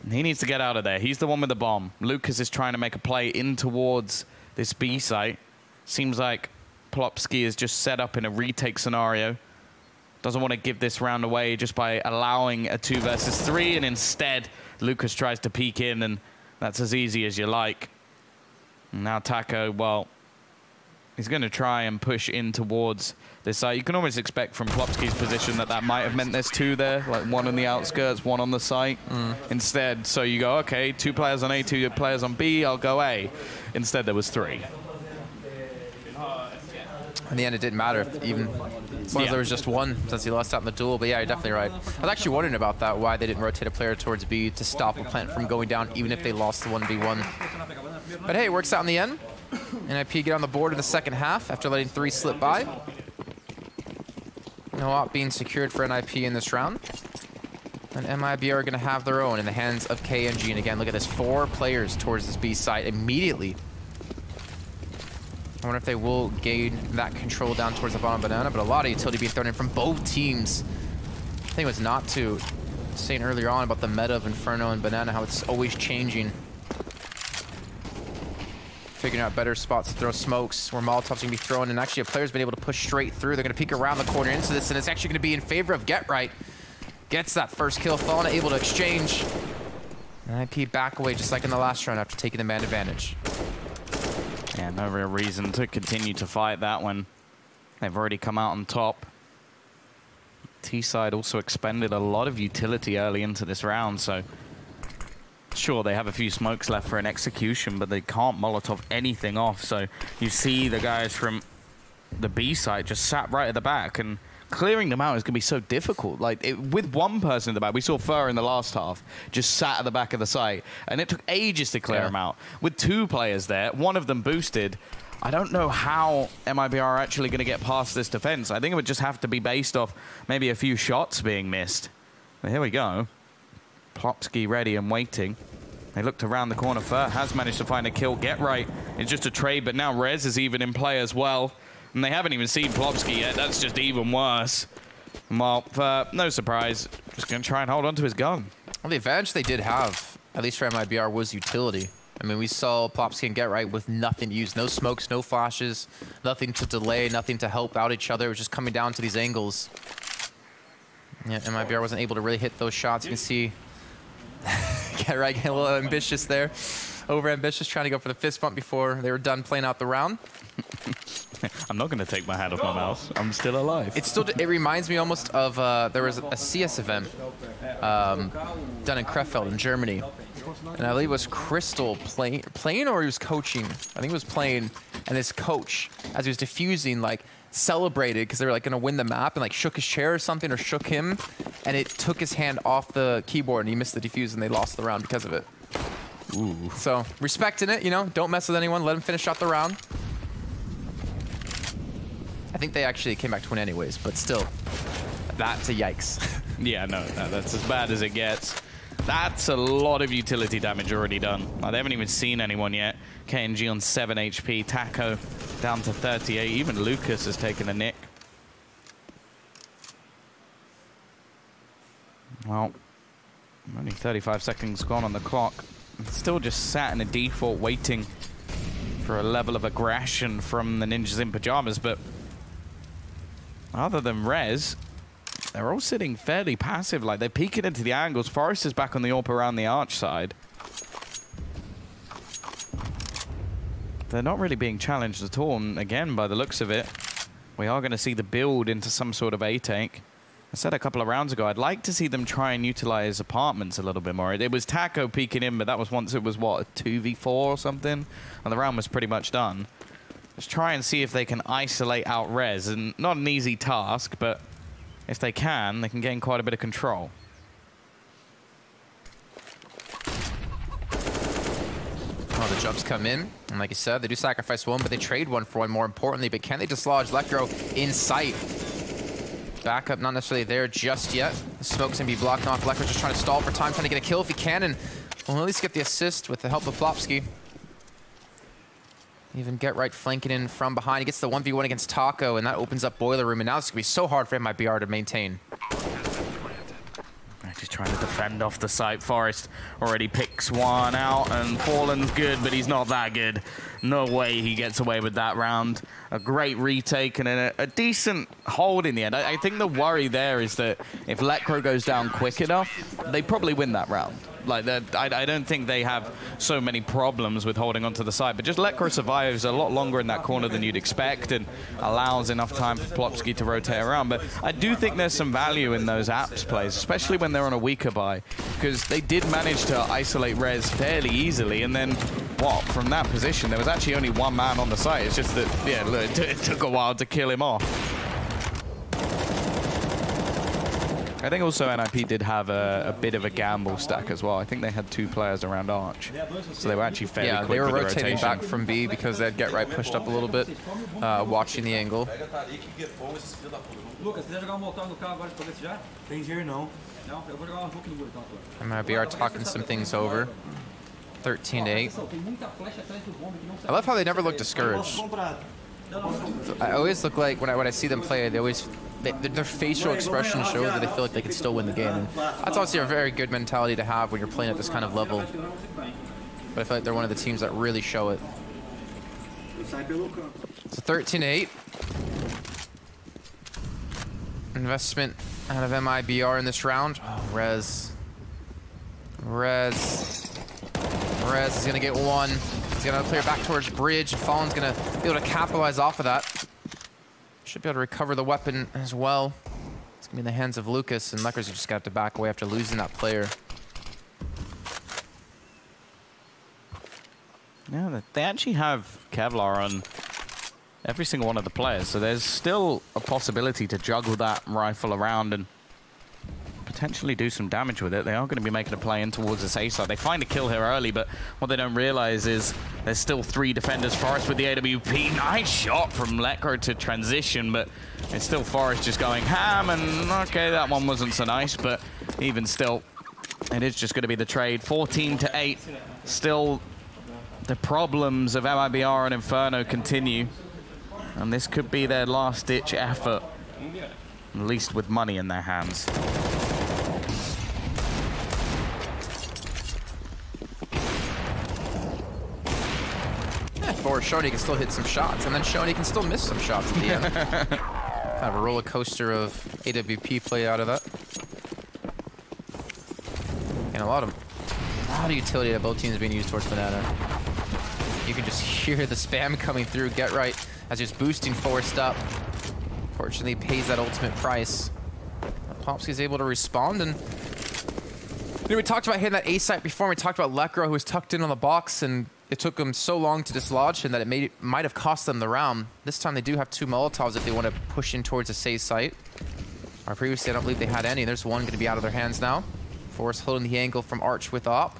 And he needs to get out of there. He's the one with the bomb. Lucas is trying to make a play in towards this B site. Seems like Plopsky is just set up in a retake scenario. Doesn't want to give this round away just by allowing a 2 versus 3, and instead Lucas tries to peek in, and that's as easy as you like. And now Taco, well, He's going to try and push in towards this side. You can almost expect from Plopsky's position that that might have meant there's two there, like one on the outskirts, one on the site. Instead, so you go, okay, 2 players on A, 2 players on B, I'll go A. Instead, there was 3. In the end, it didn't matter if even as long as there was just one, since he lost out in the duel. But yeah, you're definitely right. I was actually wondering about that, why they didn't rotate a player towards B to stop a plant from going down, even if they lost the 1v1. But hey, it works out in the end. NIP get on the board in the second half after letting 3 slip by. No op being secured for NIP in this round. And MIBR are going to have their own in the hands of KNG. And again, look at this, 4 players towards this B site immediately. I wonder if they will gain that control down towards the bottom banana, but a lot of utility being thrown in from both teams. I think it was not to saying earlier on about the meta of Inferno and Banana, how it's always changing. Figuring out better spots to throw smokes where Molotovs can be thrown, and actually a player's been able to push straight through. They're going to peek around the corner into this, and it's actually going to be in favor of Get Right. Gets that first kill, Fauna able to exchange. And IP back away just like in the last round after taking the man advantage. Yeah, no real reason to continue to fight that one. They've already come out on top. T-side also expended a lot of utility early into this round, so sure, they have a few smokes left for an execution, but they can't Molotov anything off. So you see the guys from the B side just sat right at the back, and clearing them out is going to be so difficult. Like, with one person in the back, we saw Fur in the last half, just sat at the back of the site, and it took ages to clear him out. With 2 players there, one of them boosted, I don't know how MIBR are actually going to get past this defense. I think it would just have to be based off maybe a few shots being missed. But here we go. Plopsky ready and waiting. They looked around the corner. Fur has managed to find a kill. Get Right. It's just a trade, but now Rez is even in play as well. And they haven't even seen Plopsky yet. That's just even worse. Well, no surprise, just going to try and hold on to his gun. Well, the advantage they did have, at least for MIBR, was utility. I mean, we saw Plopsky and Get Right with nothing to use. No smokes, no flashes, nothing to delay, nothing to help out each other. It was just coming down to these angles. Yeah, MIBR wasn't able to really hit those shots. You can see Get Right getting a little ambitious there. Over ambitious, trying to go for the fist bump before they were done playing out the round. I'm not going to take my hat off my mouse. I'm still alive. It reminds me almost of, there was a CS event done in Krefeld in Germany. And I believe it was Crystal playing or he was coaching. I think he was playing, and his coach, as he was defusing, like, celebrated because they were like going to win the map, and like shook his chair or something, or shook him, and it took his hand off the keyboard and he missed the defuse, and they lost the round because of it. Ooh. So respecting it, you know, don't mess with anyone, let him finish out the round. I think they actually came back to win anyways, but still, that's a yikes. Yeah, no, that's as bad as it gets. That's a lot of utility damage already done. They haven't even seen anyone yet. KNG on 7 HP, Taco down to 38. Even Lucas has taken a nick. Well, only 35 seconds gone on the clock. Still just sat in a default waiting for a level of aggression from the Ninjas in Pajamas, but other than Rez, they're all sitting fairly passive. Like, they're peeking into the angles. Forrest is back on the AWP around the arch side. They're not really being challenged at all. And again, by the looks of it, we are going to see the build into some sort of A-tank. I said a couple of rounds ago, I'd like to see them try and utilize apartments a little bit more. It was Taco peeking in, but that was once it was, what, a 2v4 or something? And the round was pretty much done. Just try and see if they can isolate out Rez. And not an easy task, but if they can gain quite a bit of control. Well, the jumps come in, and like you said, they do sacrifice one, but they trade one for one more importantly. But can they dislodge Electro in sight? Backup not necessarily there just yet. The smoke's gonna be blocked off. Electro's just trying to stall for time, trying to get a kill if he can, and we'll at least get the assist with the help of Plopsky. Even Get Right flanking in from behind. He gets the 1v1 against Taco, and that opens up Boiler Room, and now it's gonna be so hard for MIBR to maintain. Just trying to defend off the site. Forrest already picks one out, and Fallen's good, but he's not that good. No way he gets away with that round. A great retake and a decent hold in the end. I think the worry there is that if Lecro goes down quick enough, they probably win that round. Like, I don't think they have so many problems with holding onto the side, but just Lekro survives a lot longer in that corner than you'd expect and allows enough time for Plopsky to rotate around. But I do think there's some value in those apps plays, especially when they're on a weaker buy, because they did manage to isolate Rez fairly easily, and then, what, from that position, there was actually only one man on the site. It's just that, yeah, look, it took a while to kill him off. I think also NIP did have a bit of a gamble stack as well. I think they had 2 players around Arch, so they were actually fairly quick. Yeah, they were with rotating the back from B because they'd get right pushed up a little bit, watching the angle. MIBR talking some things over. 13-8. I love how they never look discouraged. I always look like when I see them play, their facial expression shows that they feel like they can still win the game. And that's obviously a very good mentality to have when you're playing at this kind of level. But I feel like they're one of the teams that really show it. So 13-8. Investment out of MIBR in this round. Oh, Rez is gonna get one. He's gonna clear back towards bridge. Fallen's gonna be able to capitalize off of that. Should be able to recover the weapon as well. It's gonna be in the hands of Lucas, and Lekers just got to back away after losing that player. Yeah, they actually have Kevlar on every single one of the players, so there's still a possibility to juggle that rifle around and potentially do some damage with it. They are going to be making a play in towards this A side. They find a kill here early, but what they don't realize is there's still 3 defenders. Forest with the AWP. Nice shot from Lekro to transition, but it's still Forest just going ham, and okay, that one wasn't so nice, but even still, it is just going to be the trade. 14-8. Still, the problems of MIBR and Inferno continue, and this could be their last-ditch effort, at least with money in their hands. Or Shoney can still hit some shots, and then Shoney can still miss some shots at the end. Kind of a roller coaster of AWP play out of that. And a lot of utility that both teams being used towards Banana. You can just hear the spam coming through. Get right as he's boosting Forrest up. Fortunately, pays that ultimate price. Popsky's able to respond, and you know, we talked about hitting that A site before. We talked about Lekro, who was tucked in on the box, and it took him so long to dislodge him that it might have cost them the round. This time they do have 2 Molotovs if they want to push in towards a safe site. Or previously, I don't believe they had any. There's one going to be out of their hands now. Forrest holding the angle from Arch with Op.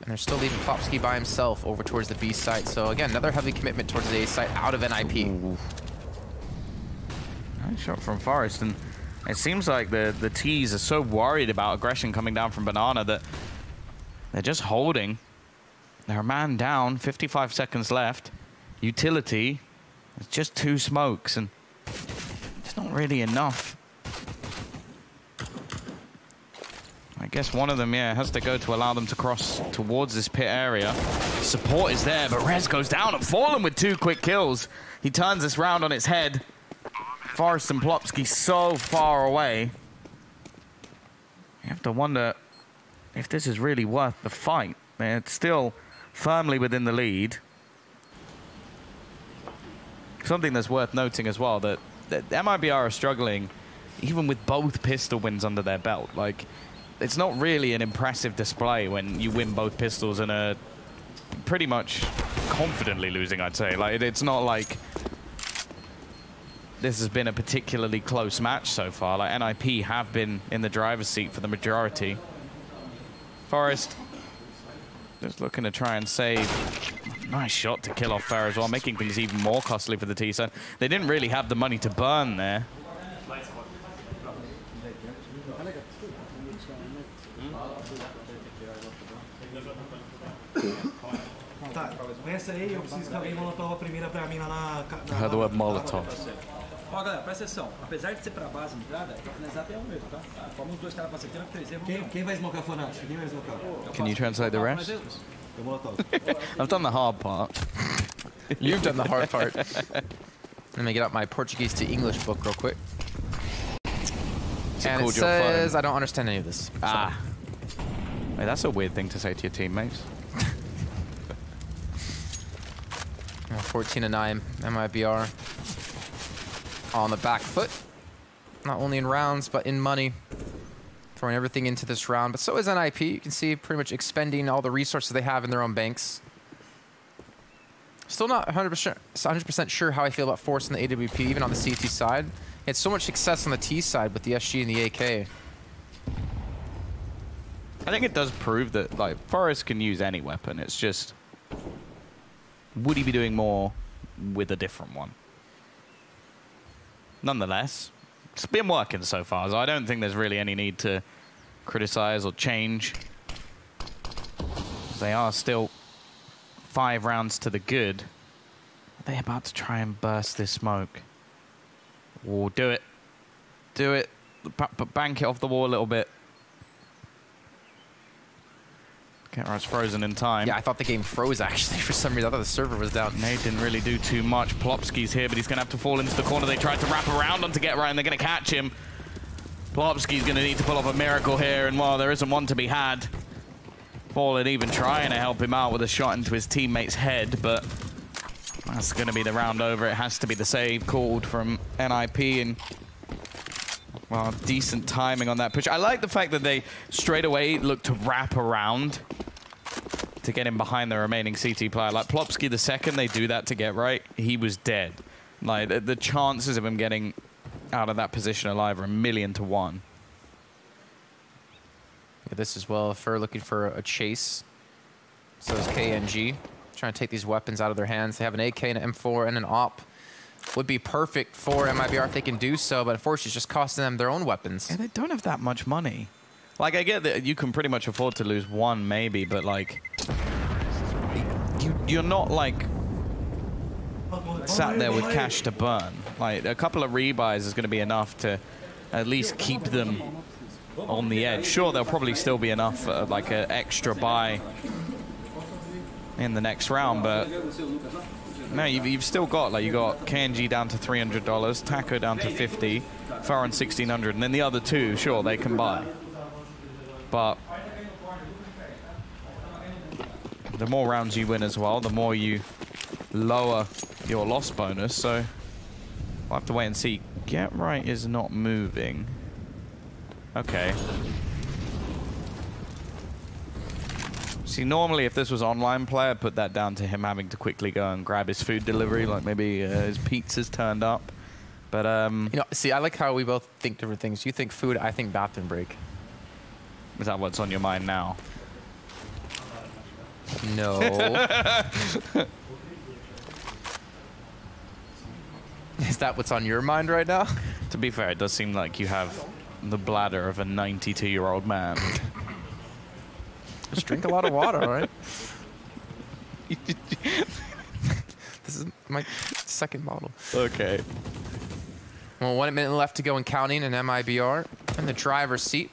And they're still leaving Popsky by himself over towards the B site. So again, another heavy commitment towards the A site out of NIP. Ooh. Nice shot from Forrest, and it seems like the T's are so worried about aggression coming down from Banana that they're just holding. They're a man down, 55 seconds left. Utility, it's just 2 smokes, and it's not really enough. I guess one of them, yeah, has to go to allow them to cross towards this pit area. Support is there, but Rez goes down and Fallen with 2 quick kills. He turns this round on its head. Forrest and Plopsky so far away. You have to wonder if this is really worth the fight. They're still firmly within the lead. Something that's worth noting as well, that MIBR are struggling even with both pistol wins under their belt. Like, it's not really an impressive display when you win both pistols and are pretty much confidently losing, I'd say. Like, it's not like this has been a particularly close match so far. Like, NIP have been in the driver's seat for the majority. Forrest just looking to try and save. Nice shot to kill off Fair as well, making things even more costly for the T-side. They didn't really have the money to burn there. I heard the word Molotov. Ó, galera, presta atenção. Apesar de ser pra base entrada, pra finalizar até o mesmo, tá? Forma os 2 caras pra setembro, 3 Quem vai smocar Fnatic? Quem vai smocar? Can you translate the rest? I've done the hard part. You've done the hard part. Let me get out my Portuguese to English book real quick. What's it and called? it says, I don't understand any of this. Ah. Wait, that's a weird thing to say to your teammates. 14-9, MIBR on the back foot. Not only in rounds, but in money. Throwing everything into this round, but so is NIP. You can see pretty much expending all the resources they have in their own banks. Still not 100% sure how I feel about forcing the AWP, even on the CT side. He had so much success on the T side with the SG and the AK. I think it does prove that like Forrest can use any weapon. It's just, would he be doing more with a different one? Nonetheless, it's been working so far, so I don't think there's really any need to criticize or change. They are still 5 rounds to the good. Are they about to try and burst this smoke? Oh, do it. Do it. But bank it off the wall a little bit. Camera's frozen in time. Yeah, I thought the game froze, actually, for some reason. I thought the server was down. Nate didn't really do too much. Plopsky's here, but he's going to have to fall into the corner. They tried to wrap around onto Get Right, and they're going to catch him. Plopsky's going to need to pull off a miracle here, and while there isn't one to be had, Fallen even trying to help him out with a shot into his teammate's head, but that's going to be the round over. It has to be the save called from NIP, and well, decent timing on that push. I like the fact that they straight away look to wrap around to get him behind the remaining CT player. Like Plopsky, the second they do that to Get Right, he was dead. Like the chances of him getting out of that position alive are 1,000,000 to 1. Look at this as well. Fur looking for a chase. So is KNG. Trying to take these weapons out of their hands. They have an AK and an M4 and an AWP. Would be perfect for MIBR if they can do so, but unfortunately it's just costing them their own weapons. And they don't have that much money. Like, I get that you can pretty much afford to lose one, maybe, but, like, you're not, like, sat there with cash to burn. Like, a couple of rebuys is going to be enough to at least keep them on the edge. Sure, there'll probably still be enough, like, an extra buy in the next round, but no, you've still got, like, you got KNG down to $300, Taco down to 50, Farron 1,600, and then the other two, sure, they can buy. But the more rounds you win as well, the more you lower your loss bonus. So we'll have to wait and see. Get Right is not moving. Okay. See, normally if this was online play, I'd put that down to him having to quickly go and grab his food delivery, like maybe his pizza's turned up. But you know, see, I like how we both think different things. You think food, I think bathroom break. Is that what's on your mind now? No. Is that what's on your mind right now? To be fair, it does seem like you have the bladder of a 92-year-old man. Just drink a lot of water, all right? This is my second bottle. Okay. Well, 1 minute left to go and counting, and MIBR in the driver's seat.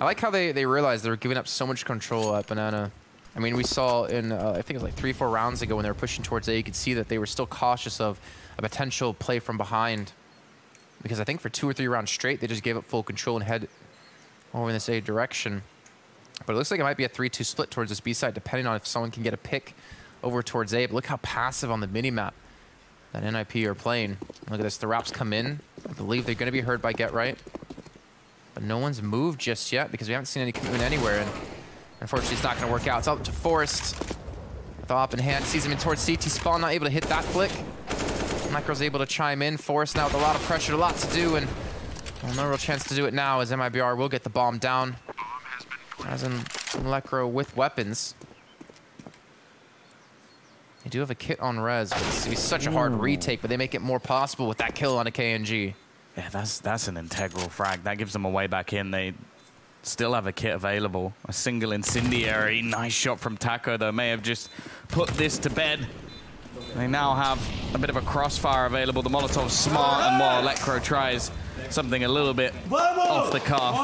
I like how they realized they were giving up so much control at Banana. I mean, we saw in, I think it was like 3-4 rounds ago when they were pushing towards A, you could see that they were still cautious of a potential play from behind. Because I think for 2 or 3 rounds straight, they just gave up full control and head over in this A direction. But it looks like it might be a 3-2 split towards this B side, depending on if someone can get a pick over towards A. But look how passive on the mini-map that NIP are playing. Look at this, the wraps come in. I believe they're going to be heard by Get Right. But no one's moved just yet because we haven't seen any commitment anywhere. And unfortunately, it's not going to work out. It's up to Forrest. The op in hand, sees him in towards CT spawn, not able to hit that flick. Micro's able to chime in. Forrest now with a lot of pressure, a lot to do, and well, no real chance to do it now as MIBR will get the bomb down. As in Lecro with weapons. They do have a kit on res, but it's such a hard retake, but they make it more possible with that kill on a KNG. Yeah, that's an integral frag. That gives them a way back in. They still have a kit available. A single incendiary. Nice shot from Taco, though. May have just put this to bed. They now have a bit of a crossfire available. The Molotov's smart, and while Lecro tries something a little bit off the cuff.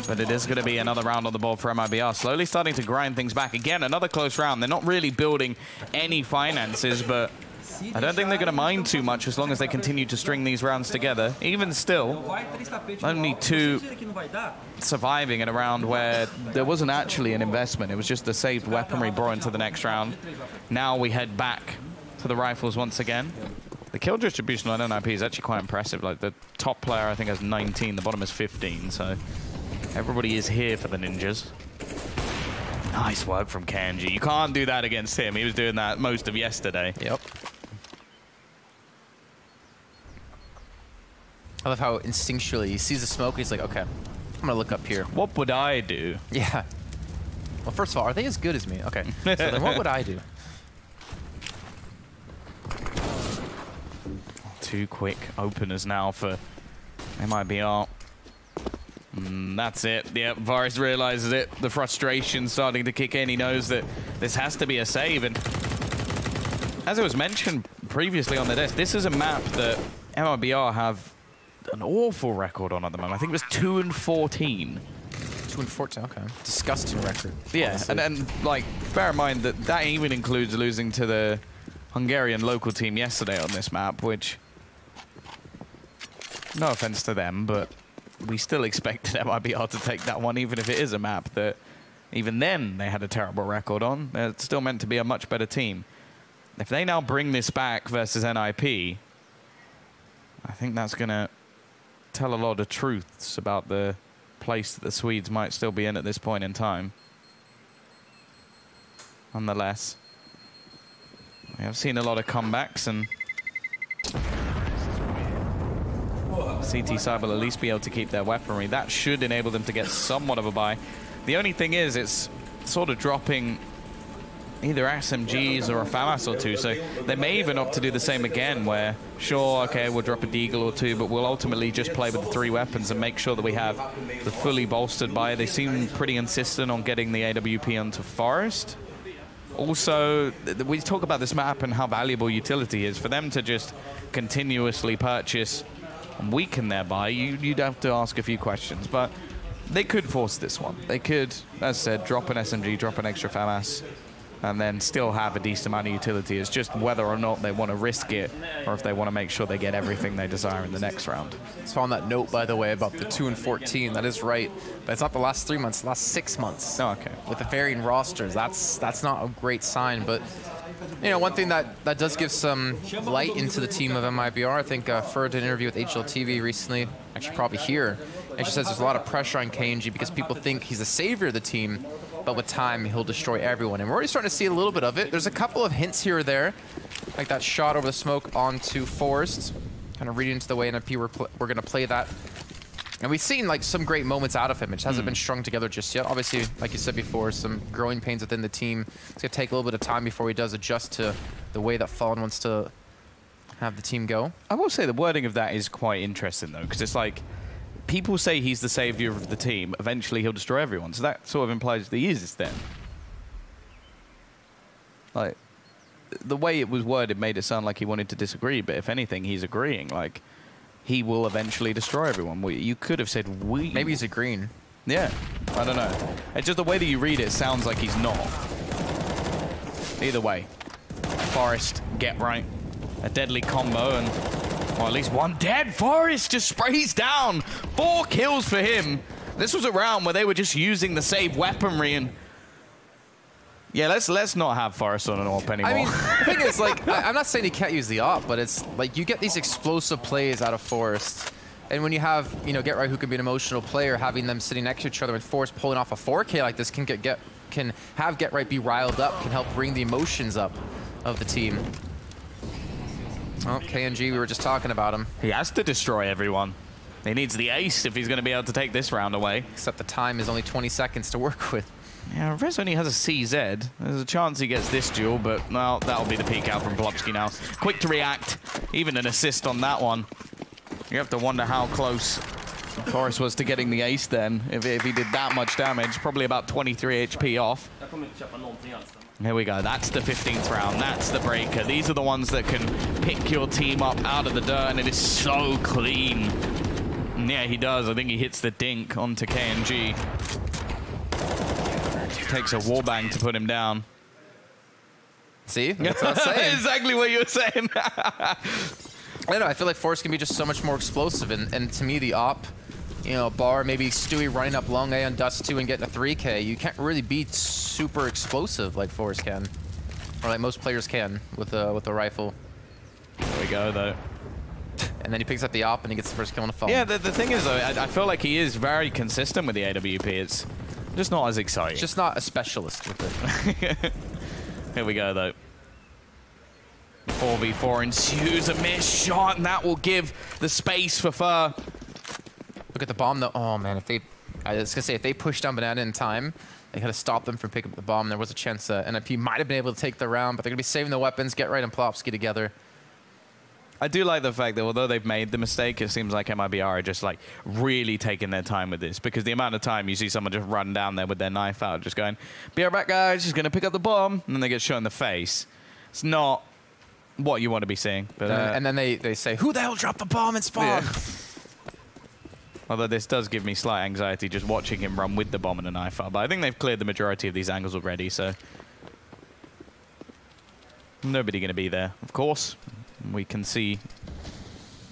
But it is going to be another round on the board for MIBR. Slowly starting to grind things back. Again, another close round. They're not really building any finances, but I don't think they're going to mind too much as long as they continue to string these rounds together. Even still, only 2 surviving in a round where there wasn't actually an investment. It was just the saved weaponry brought into the next round. Now we head back to the rifles once again. The kill distribution on NIP is actually quite impressive. Like, the top player, I think, has 19. The bottom is 15. So everybody is here for the ninjas. Nice work from KNG. You can't do that against him. He was doing that most of yesterday. Yep. I love how instinctually he sees the smoke. He's like, okay, I'm going to look up here. What would I do? Yeah. Well, first of all, are they as good as me? Okay. So then what would I do? Two quick openers now for MIBR. That's it. Yep, Varus realizes it. The frustration starting to kick in. He knows that this has to be a save. And as it was mentioned previously on the desk, this is a map that MIBR have an awful record on at the moment. I think it was 2-14. 2-14, okay. Disgusting record. Yeah, and like, bear in mind that that even includes losing to the Hungarian local team yesterday on this map, which, no offense to them, but we still expected MIBR to take that one, even if it is a map that even then they had a terrible record on. They're still meant to be a much better team. If they now bring this back versus NIP, I think that's going to tell a lot of truths about the place that the Swedes might still be in at this point in time. Nonetheless, we have seen a lot of comebacks, and CT Side will at least be able to keep their weaponry. That should enable them to get somewhat of a buy. The only thing is, it's sort of dropping either SMGs or a FAMAS or 2, so they may even opt to do the same again, where, sure, okay, we'll drop a Deagle or 2, but we'll ultimately just play with the 3 weapons and make sure that we have the fully bolstered buy. They seem pretty insistent on getting the AWP onto Forest. Also, we talk about this map and how valuable utility is. For them to just continuously purchase and weaken their buy, you'd have to ask a few questions, but they could force this one. They could, as I said, drop an SMG, drop an extra FAMAS, and then still have a decent amount of utility. It's just whether or not they want to risk it, or if they want to make sure they get everything they desire in the next round. So on that note, by the way, about the 2-14, that is right, but it's not the last 3 months, the last 6 months. Oh, okay. With the varying rosters, that's not a great sign, but you know, one thing that does give some light into the team of MIBR, I think Fer did an interview with HLTV recently, actually probably here, and she says there's a lot of pressure on KNG because people think he's the savior of the team, but with time, he'll destroy everyone. And we're already starting to see a little bit of it. There's a couple of hints here or there, like that shot over the smoke onto Forest, kind of reading into the way NIP we're going to play that. And we've seen like some great moments out of him. It hasn't been strung together just yet. Obviously, like you said before, some growing pains within the team. It's going to take a little bit of time before he does adjust to the way that Fallen wants to have the team go. I will say the wording of that is quite interesting, though, because it's like, people say he's the savior of the team. Eventually, he'll destroy everyone. So that sort of implies that he is then. Like, the way it was worded made it sound like he wanted to disagree, but if anything, he's agreeing. Like, he will eventually destroy everyone. You could have said we. Maybe he's agreeing. Yeah, I don't know. It's just the way that you read it sounds like he's not. Either way, Forest, get right. A deadly combo, and or at least one dead. Forest just sprays down. 4 kills for him. This was a round where they were just using the save weaponry, and yeah, let's not have Forest on an AWP anymore. I mean, the thing is, like, I'm not saying he can't use the AWP, but it's like you get these explosive plays out of Forest, and when you have, you know, Get Right, who can be an emotional player, having them sitting next to each other and Forest pulling off a 4K like this can have Get Right be riled up, can help bring the emotions up of the team. Oh, KNG, we were just talking about him. He has to destroy everyone. He needs the ace if he's going to be able to take this round away. Except the time is only 20 seconds to work with. Yeah, Rez only has a CZ. There's a chance he gets this duel, but well, that'll be the peek out from Plopsky now. Quick to react. Even an assist on that one. You have to wonder how close Forrest was to getting the ace then, if he did that much damage. Probably about 23 HP off. Here we go. That's the 15th round. That's the breaker. These are the ones that can pick your team up out of the dirt, and it is so clean. And yeah, he does. I think he hits the dink onto KNG. Takes a wallbang to put him down. See? That's what I'm saying. Exactly what you were saying. I don't know. I feel like Forest can be just so much more explosive. And to me, the op, you know, bar maybe Stewie running up long A on Dust2 and getting a 3K, you can't really be super explosive like Forest can. Or like most players can with a rifle. There we go, though. And then he picks up the op and he gets the first kill on the phone. Yeah, the thing is, though, I feel like he is very consistent with the AWP. It's just not as exciting. He's just not a specialist with it. Here we go, though. 4v4 ensues, a missed shot, and that will give the space for Fur. Look at the bomb, though. Oh, man, if they... I was going to say, if they pushed down Banana in time, they could have stopped them from picking up the bomb. There was a chance that NIP might have been able to take the round, but they're going to be saving the weapons, Get Right and Plopsky together. I do like the fact that although they've made the mistake, it seems like MIBR are just like really taking their time with this, because the amount of time you see someone just run down there with their knife out, just going, "Be right back, guys, just going to pick up the bomb," and then they get shot in the face. It's not what you want to be seeing. But, and then they say, "Who the hell dropped the bomb in spawn?" Yeah. Although this does give me slight anxiety just watching him run with the bomb and a knife out, but I think they've cleared the majority of these angles already, so nobody going to be there, of course. We can see.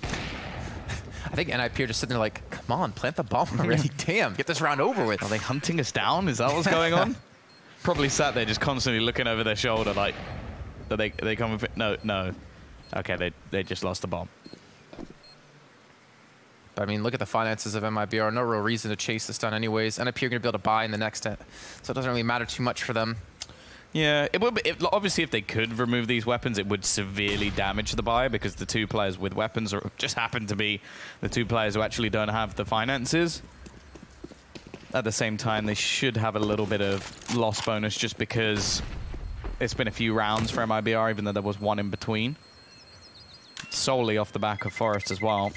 I think NIP are just sitting there like, come on, plant the bomb already. Damn, get this round over with. Are they hunting us down? Is that what's going on? Probably sat there just constantly looking over their shoulder like, are they coming? No. Okay, they just lost the bomb. I mean, look at the finances of MIBR. No real reason to chase this down anyways. NIP are going to be able to buy in the next, so it doesn't really matter too much for them. Yeah, it would. Obviously, if they could remove these weapons, it would severely damage the buy, because the two players with weapons just happen to be the two players who actually don't have the finances. At the same time, they should have a little bit of loss bonus just because it's been a few rounds for MIBR, even though there was one in between. Solely off the back of Forest as well.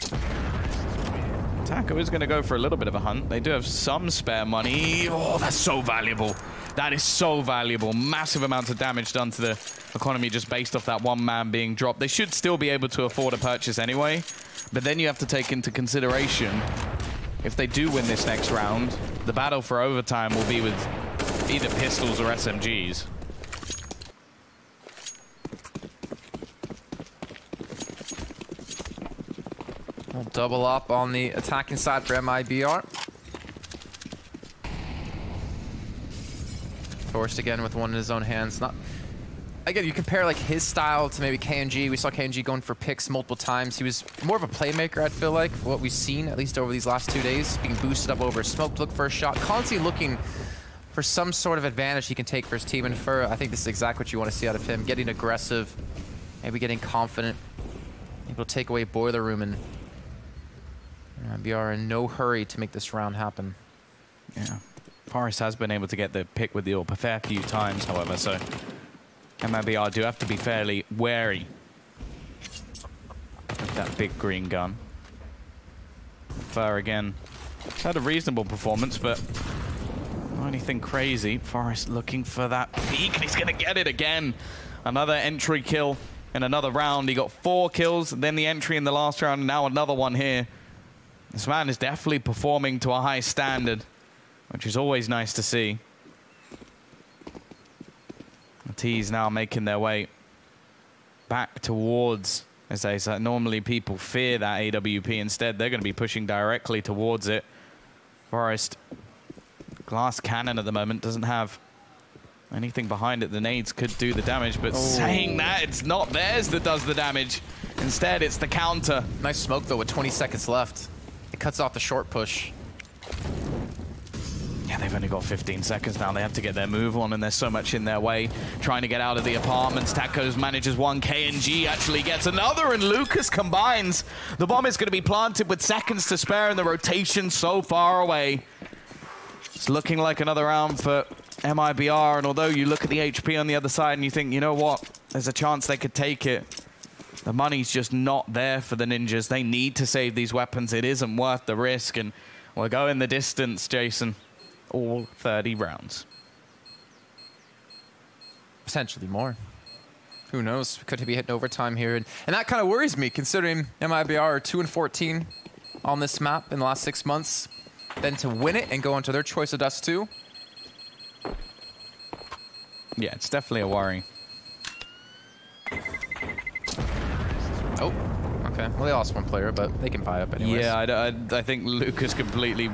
Taco is going to go for a little bit of a hunt. They do have some spare money. Oh, that's so valuable. That is so valuable. Massive amounts of damage done to the economy just based off that one man being dropped. They should still be able to afford a purchase anyway, but then you have to take into consideration, if they do win this next round, the battle for overtime will be with either pistols or SMGs. We'll double up on the attacking side for MIBR. Forced again with one in his own hands. Not again, you compare like his style to maybe KNG. We saw KNG going for picks multiple times. He was more of a playmaker, I'd feel like, what we've seen at least over these last 2 days, being boosted up over smoke to look for a shot, constantly looking for some sort of advantage he can take for his team. And for I think this is exactly what you want to see out of him, getting aggressive, maybe getting confident, able to take away Boiler Room, and we are in no hurry to make this round happen. Yeah. Forest has been able to get the pick with the AWP a fair few times, however, so MIBR do have to be fairly wary with that big green gun. Fur again had a reasonable performance, but not anything crazy. Forest looking for that peek, and he's going to get it again. Another entry kill in another round. He got 4 kills, then the entry in the last round, and now another one here. This man is definitely performing to a high standard, which is always nice to see. The T's now making their way back towards, as they say, normally people fear that AWP. Instead, they're going to be pushing directly towards it. Forest, glass cannon at the moment, doesn't have anything behind it. The nades could do the damage, but saying that, it's not theirs that does the damage. Instead, it's the counter. Nice smoke, though, with 20 seconds left. It cuts off the short push. Yeah, they've only got 15 seconds now. They have to get their move on, and there's so much in their way. Trying to get out of the apartments. Tacos manages one. KNG actually gets another, and Lucas combines. The bomb is going to be planted with seconds to spare, and the rotation so far away. It's looking like another round for MIBR, and although you look at the HP on the other side and you think, you know what, there's a chance they could take it, the money's just not there for the Ninjas. They need to save these weapons. It isn't worth the risk, and we'll go in the distance, Jason. All 30 rounds. Potentially more. Who knows? Could he be hitting overtime here? And that kind of worries me, considering MIBR are 2-14 on this map in the last 6 months. Then to win it and go into their choice of Dust 2. Yeah, it's definitely a worry. Oh, okay. Well, they lost one player, but they can buy up anyways. Yeah, I think Lucas completely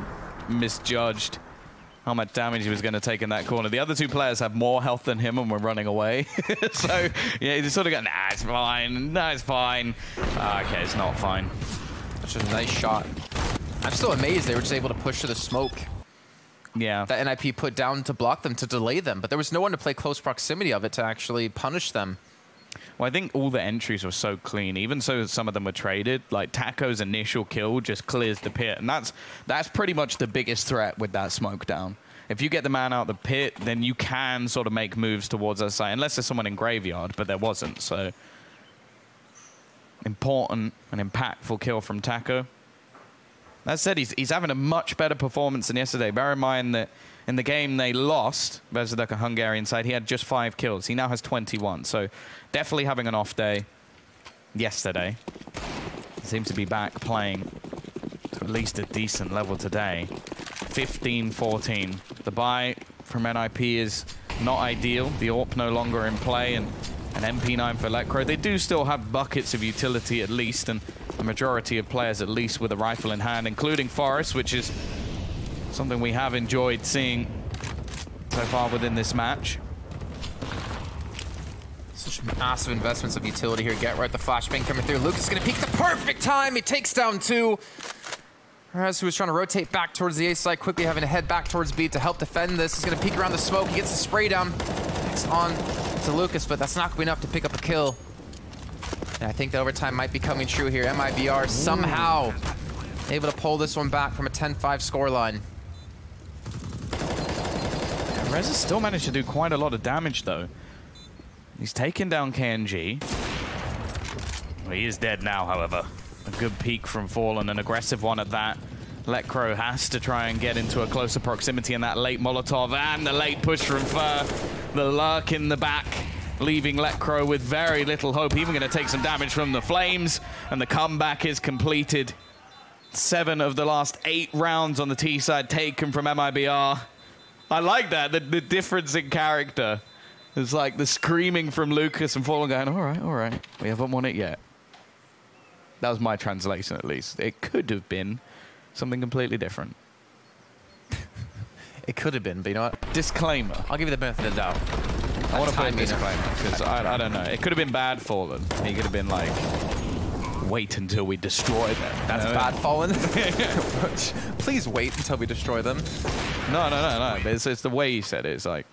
misjudged how much damage he was going to take in that corner. The other two players have more health than him and were running away. So, yeah, he just sort of got, nah, it's fine. No, it's fine. Okay, it's not fine. That's just a nice shot. I'm still amazed they were just able to push to the smoke. Yeah. That NIP put down to block them, to delay them. But there was no one to play close proximity of it to actually punish them. Well, I think all the entries were so clean. Even so, some of them were traded. Like Taco's initial kill just clears the pit, and that's pretty much the biggest threat with that smoke down. If you get the man out the pit, then you can sort of make moves towards that side, unless there's someone in graveyard, but there wasn't. So important and impactful kill from Taco. That said, he's having a much better performance than yesterday. Bear in mind that in the game they lost versus the Hungarian side, he had just 5 kills. He now has 21, so definitely having an off day yesterday. He seems to be back playing to at least a decent level today. 15-14. The buy from NIP is not ideal. The AWP no longer in play, and an MP9 for Electro. They do still have buckets of utility at least, and a majority of players at least with a rifle in hand, including Forrest, which is something we have enjoyed seeing so far within this match. Such massive investments of utility here. Get right, the flashbang coming through. Lucas is going to peek the perfect time. He takes down 2. Whereas who was trying to rotate back towards the A side, quickly having to head back towards B to help defend this. He's going to peek around the smoke. He gets the spray down. It's on to Lucas, but that's not going to be enough to pick up a kill. And I think the overtime might be coming true here. MIBR somehow able to pull this one back from a 10-5 scoreline. Rez has still managed to do quite a lot of damage, though. He's taken down KNG. Well, he is dead now, however. A good peek from Fallen, an aggressive one at that. Letcro has to try and get into a closer proximity in that late Molotov, and the late push from Fur. The lurk in the back, leaving Letcro with very little hope. Even going to take some damage from the Flames, and the comeback is completed. 7 of the last 8 rounds on the T side taken from MIBR. I like that, the difference in character. It's like the screaming from Lucas and Fallen going, all right, we haven't won it yet. That was my translation, at least. It could have been something completely different. It could have been, but you know what? Disclaimer. I'll give you the benefit of the doubt. I want to put a disclaimer, because I don't know. It could have been bad Fallen. He could have been like, wait until we destroy them. That's bad Fallen. Please wait until we destroy them. No. It's the way he said it. It's like...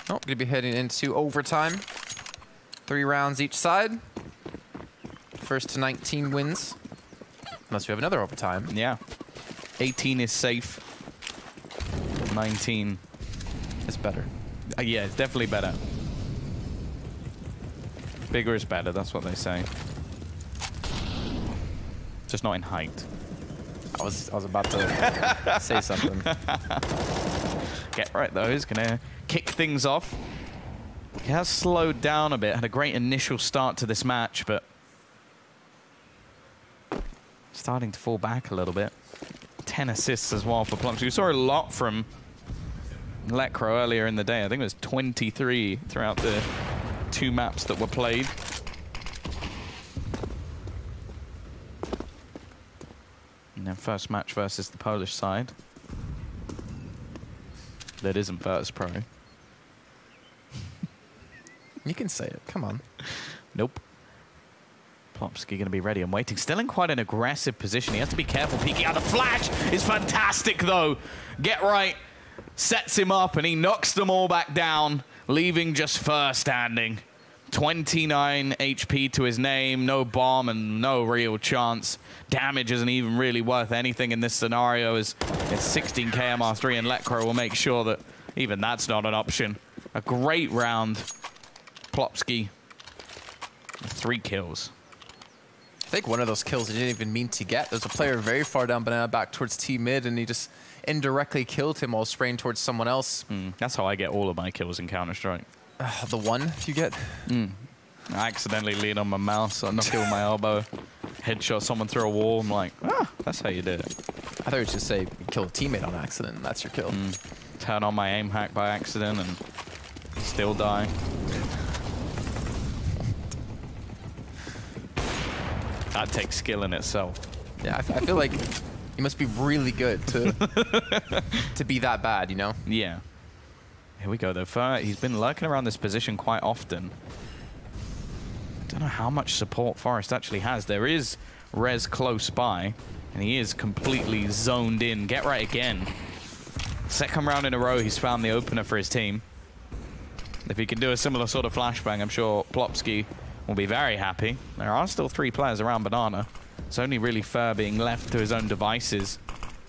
Going to be heading into overtime. 3 rounds each side. First to 19 wins. Unless we have another overtime. Yeah. 18 is safe. 19 is better. Yeah, it's definitely better. Bigger is better, that's what they say. Just not in height. I was about to say something. Get right, though. He's going to kick things off. He has slowed down a bit. Had a great initial start to this match, but starting to fall back a little bit. 10 assists as well for Plumps. We saw a lot from Letcro earlier in the day. I think it was 23 throughout the 2 maps that were played. And then first match versus the Polish side. That isn't Virtus Pro. You can say it. Come on. Nope. Plopsky going to be ready and waiting. Still in quite an aggressive position. He has to be careful peeking out. The flash is fantastic, though. Get right. Sets him up, and he knocks them all back down, leaving just Fur standing. 29 HP to his name. No bomb and no real chance. Damage isn't even really worth anything in this scenario, as it's 16 KMR3, and Letcro will make sure that even that's not an option. A great round. Plopsky, 3 kills. I think one of those kills he didn't even mean to get. There's a player very far down banana back towards T mid, and he just indirectly killed him while spraying towards someone else. That's how I get all of my kills in Counter-Strike. The one you get? I accidentally lean on my mouse, I knock it with my elbow, headshot someone through a wall. I'm like, that's how you do it. I thought you were just say you kill a teammate on accident, and that's your kill. Turn on my aim hack by accident, and Still dying. That takes skill in itself. Yeah, I feel like he must be really good to to be that bad, you know? Yeah. Here we go, though. He's been lurking around this position quite often. I don't know how much support Forest actually has. There is Res close by, and he is completely zoned in. Get right again. Second round in a row, he's found the opener for his team. If he can do a similar sort of flashbang, I'm sure Plopsky will be very happy. There are still 3 players around Banana. It's only really Fer being left to his own devices.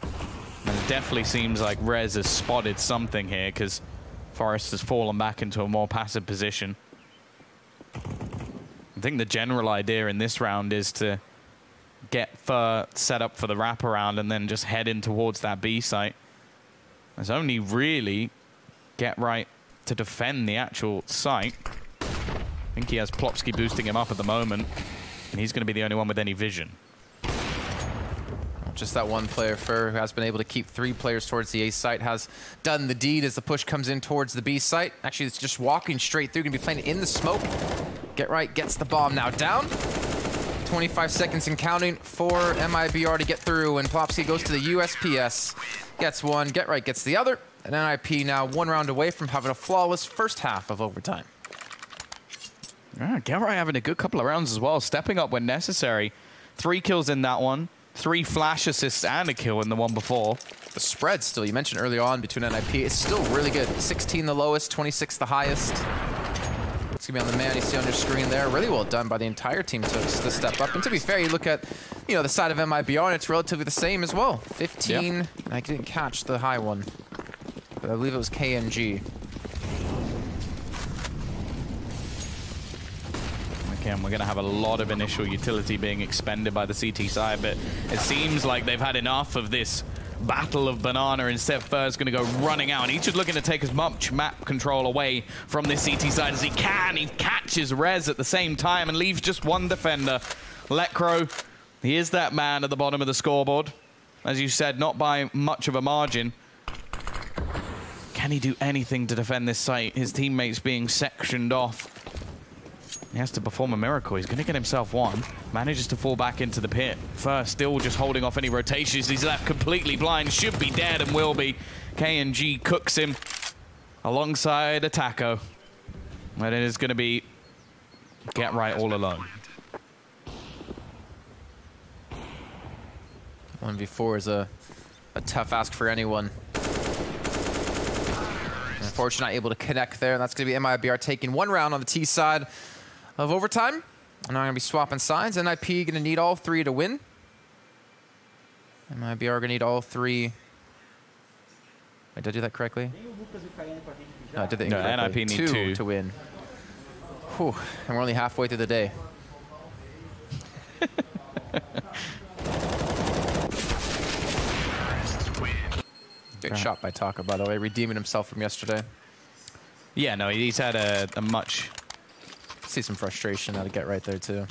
And it definitely seems like Rez has spotted something here, because Forest has fallen back into a more passive position. I think the general idea in this round is to get Fer set up for the wraparound and then just head in towards that B site. There's only really Get Right to defend the actual site. I think he has Plopsky boosting him up at the moment, and he's going to be the only one with any vision. Just that one player, Fer, who has been able to keep 3 players towards the A site, has done the deed as the push comes in towards the B site. Actually, it's just walking straight through, going to be playing in the smoke. Get Right gets the bomb now down. 25 seconds and counting for MIBR to get through, and Plopsky goes to the USPS. Gets one, Get Right gets the other, and NIP now 1 round away from having a flawless first half of overtime. Yeah, Get Right having a good couple of rounds as well, stepping up when necessary. 3 kills in that one, 3 flash assists and a kill in the one before. The spread still, you mentioned early on between NIP, is still really good. 16 the lowest, 26 the highest. It's going to be on the man you see on your screen there. Really well done by the entire team to step up. And to be fair, you look at, you know, the side of MIBR, and it's relatively the same as well. 15, yep. I didn't catch the high one, but I believe it was KNG. Again, we're going to have a lot of initial utility being expended by the CT side, but it seems like they've had enough of this battle of Banana. Instead, Fer's going to go running out, and he's just looking to take as much map control away from this CT side as he can. He catches Rez at the same time and leaves just 1 defender. Lecro, he is that man at the bottom of the scoreboard. As you said, not by much of a margin. Can he do anything to defend this site? His teammates being sectioned off. He has to perform a miracle. He's going to get himself 1. Manages to fall back into the pit. First, still just holding off any rotations. He's left completely blind. Should be dead and will be. KNG cooks him alongside Attaco. And it is going to be Get Right all alone. 1v4 is a tough ask for anyone. Unfortunately, not able to connect there. That's going to be MIBR taking 1 round on the T side of overtime. And now I'm going to be swapping sides. NIP going to need all 3 to win. MIBR going to need all 3. Wait, did I do that correctly? No, I did that incorrectly. NIP need 2 to win. Whew, and we're only halfway through the day. Good shot by Taka, by the way, redeeming himself from yesterday. Yeah, no, he's had a much... See some frustration out of Get Right there, too.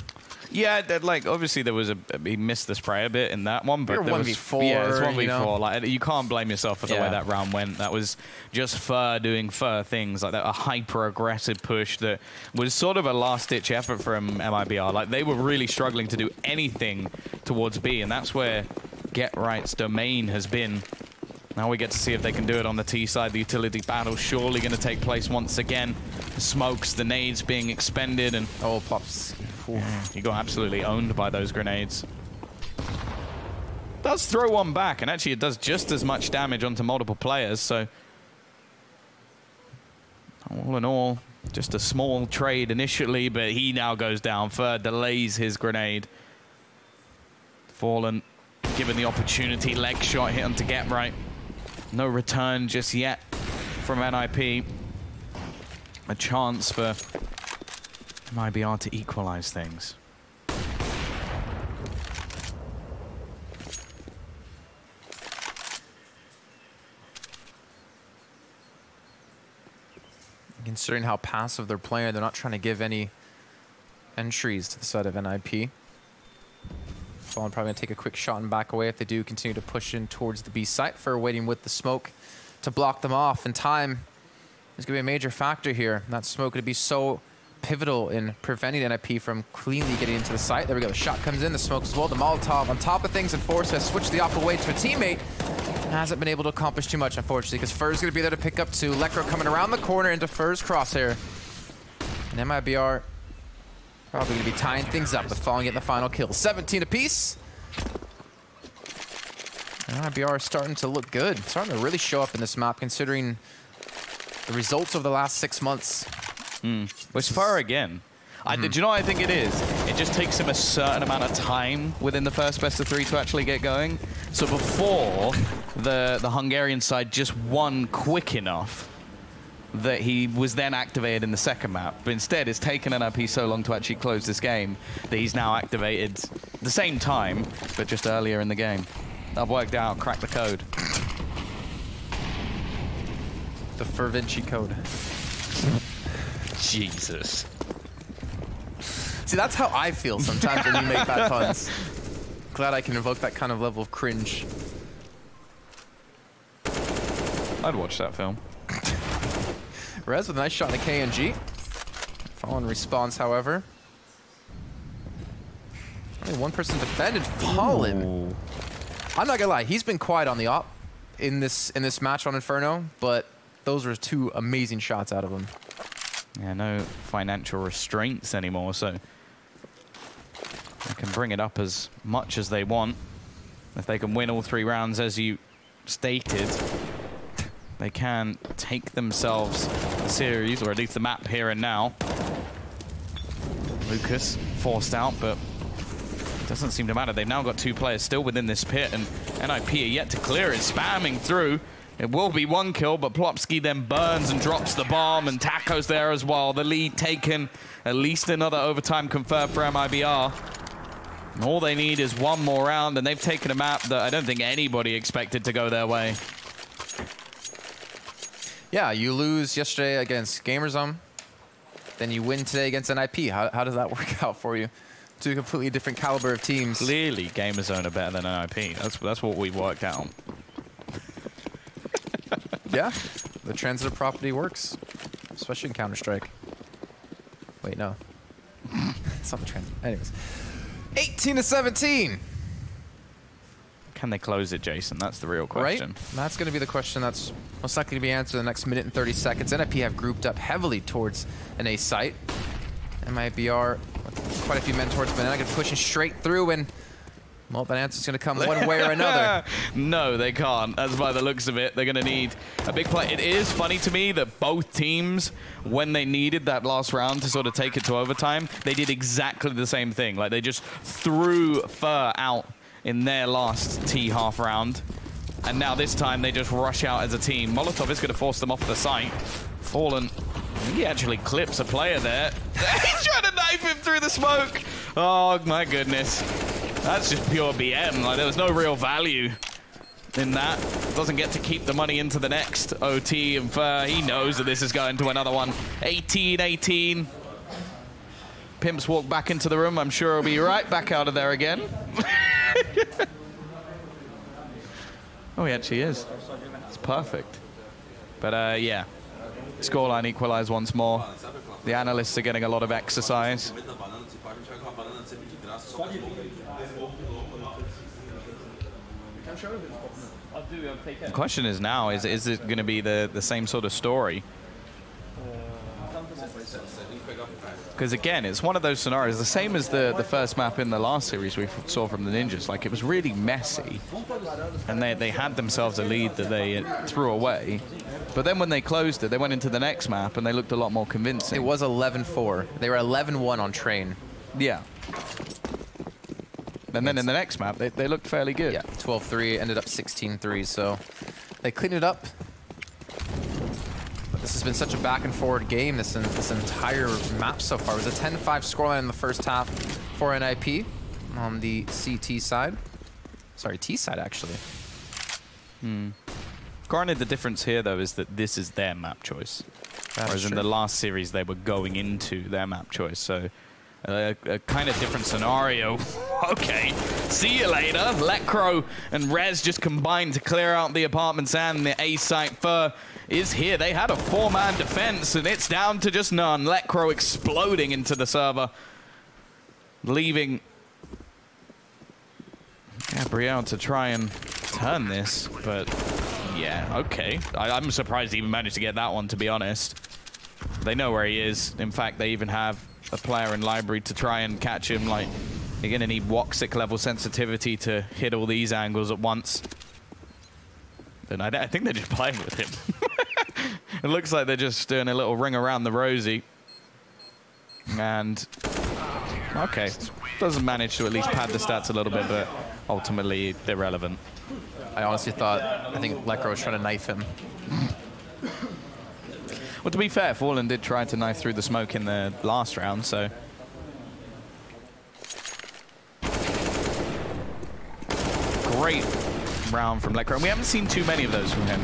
Yeah, like, obviously there was he missed the spray a bit in that one, but there was 1v4. Yeah, it's 1v4. You know? Like, you can't blame yourself for the way that round went. That was just Fer doing Fer things, like that, a hyper-aggressive push that was sort of a last-ditch effort from MIBR. Like, they were really struggling to do anything towards B, and that's where Get Right's domain has been. Now we get to see if they can do it on the T side. The utility battle surely going to take place once again. The smokes, the nades being expended, and oh, Pops. You got absolutely owned by those grenades. Does throw 1 back, and actually it does just as much damage onto multiple players, so all in all, just a small trade initially, but he now goes down. Fer delays his grenade. Fallen, given the opportunity, leg shot hit him to Get Right. No return just yet from NIP. A chance for MIBR to equalize things. Considering how passive they're playing, they're not trying to give any entries to the side of NIP. Fallen probably going to take a quick shot and back away if they do continue to push in towards the B site. For waiting with the smoke to block them off. And time is going to be a major factor here. That smoke going to be so pivotal in preventing NIP from cleanly getting into the site. There we go. The shot comes in, the smoke as well. The Molotov on top of things, and Force has switched the opposite way to a teammate. Hasn't been able to accomplish too much, unfortunately, because Fur's going to be there to pick up two. Lekro coming around the corner into Fur's crosshair. And MIBR probably going to be tying things up with falling at the final kill. 17 apiece. And MIBR is starting to look good. Starting to really show up in this map, considering the results of the last 6 months. It's Fur again. Do you know what I think it is? It just takes him a certain amount of time within the first best of 3 to actually get going. So before, the Hungarian side just won quick enough that he was then activated in the second map. But instead, it's taken NIP so long to actually close this game that he's now activated the same time, but just earlier in the game. I've worked out, cracked the code. The Furvinci code. Jesus. See, that's how I feel sometimes when you make bad puns. Glad I can evoke that kind of level of cringe. I'd watch that film. Rez with a nice shot in the KNG. Fallen response, however. Only one person defended. Fallen. Ooh. I'm not gonna lie, he's been quiet on the op in this match on Inferno, but those were 2 amazing shots out of him. Yeah, no financial restraints anymore, so they can bring it up as much as they want. If they can win all 3 rounds, as you stated, they can take themselves the series, or at least the map here and now. Lucas forced out, but it doesn't seem to matter. They've now got 2 players still within this pit, and NIP are yet to clear it, spamming through. It will be 1 kill, but Plopsky then burns and drops the bomb, and Taco's there as well. The lead taken, at least another overtime confirmed for MIBR. And all they need is 1 more round, and they've taken a map that I don't think anybody expected to go their way. Yeah, you lose yesterday against Gamers2, then you win today against NIP. How does that work out for you? 2 completely different caliber of teams. Clearly, Gamers2 are better than NIP. That's what we worked out. Yeah, the transitive property works, especially in Counter-Strike. Wait, no. It's not the transitive. Anyways. 18 to 17. Can they close it, Jason? That's the real question. Right? That's going to be the question that's most likely to be answered in the next minute and 30 seconds. NIP have grouped up heavily towards an A site. MIBR, quite a few men towards Banana, pushing straight through, and well, that answer's going to come one way or another. No, they can't. As by the looks of it, they're going to need a big play. It is funny to me that both teams, when they needed that last round to sort of take it to overtime, they did exactly the same thing. Like, they just threw Fur out in their last T half round. And now this time, they just rush out as a team. Molotov is going to force them off the site. Fallen. I think he actually clips a player there. He's trying to knife him through the smoke. Oh, my goodness. That's just pure BM. Like, there was no real value in that. Doesn't get to keep the money into the next OT, and he knows that this is going to another one. 18-18. Pimps walk back into the room. I'm sure he'll be right back out of there again. Oh, he actually is. It's perfect. But, yeah. Scoreline equalized once more. The analysts are getting a lot of exercise. The question is now, is it going to be the same sort of story? Because again, it's one of those scenarios, the same as the first map in the last series we saw from the Ninjas. Like, it was really messy, and they had themselves a lead that they threw away. But then when they closed it, they went into the next map, and they looked a lot more convincing. It was 11-4. They were 11-1 on Train. Yeah. And then in the next map, they looked fairly good. Yeah, 12-3, ended up 16-3, so they cleaned it up. But this has been such a back-and-forward game, this entire map so far. It was a 10-5 scoreline in the first half for NIP on the CT side. Sorry, T side, actually. Granted, the difference here, though, is that this is their map choice. Whereas in the last series, they were going into their map choice. So a kind of different scenario. Okay, see you later. Lecro and Rez just combined to clear out the apartments, and the A site Fur is here. They had a 4-man defense, and it's down to just none. Lecro exploding into the server, leaving Gabriel to try and turn this, but yeah, okay. I'm surprised he even managed to get that one, to be honest. They know where he is. In fact, they even have a player in library to try and catch him. Like, you're going to need Woxic level sensitivity to hit all these angles at once. And I think they're just playing with him. It looks like they're just doing a little ring around the rosy. And, okay. Doesn't manage to at least pad the stats a little bit, but ultimately they're relevant. I honestly thought, I think Lecro was trying to knife him. Well, to be fair, Fallen did try to knife through the smoke in the last round, so. Great round from Lecro, and we haven't seen too many of those from him.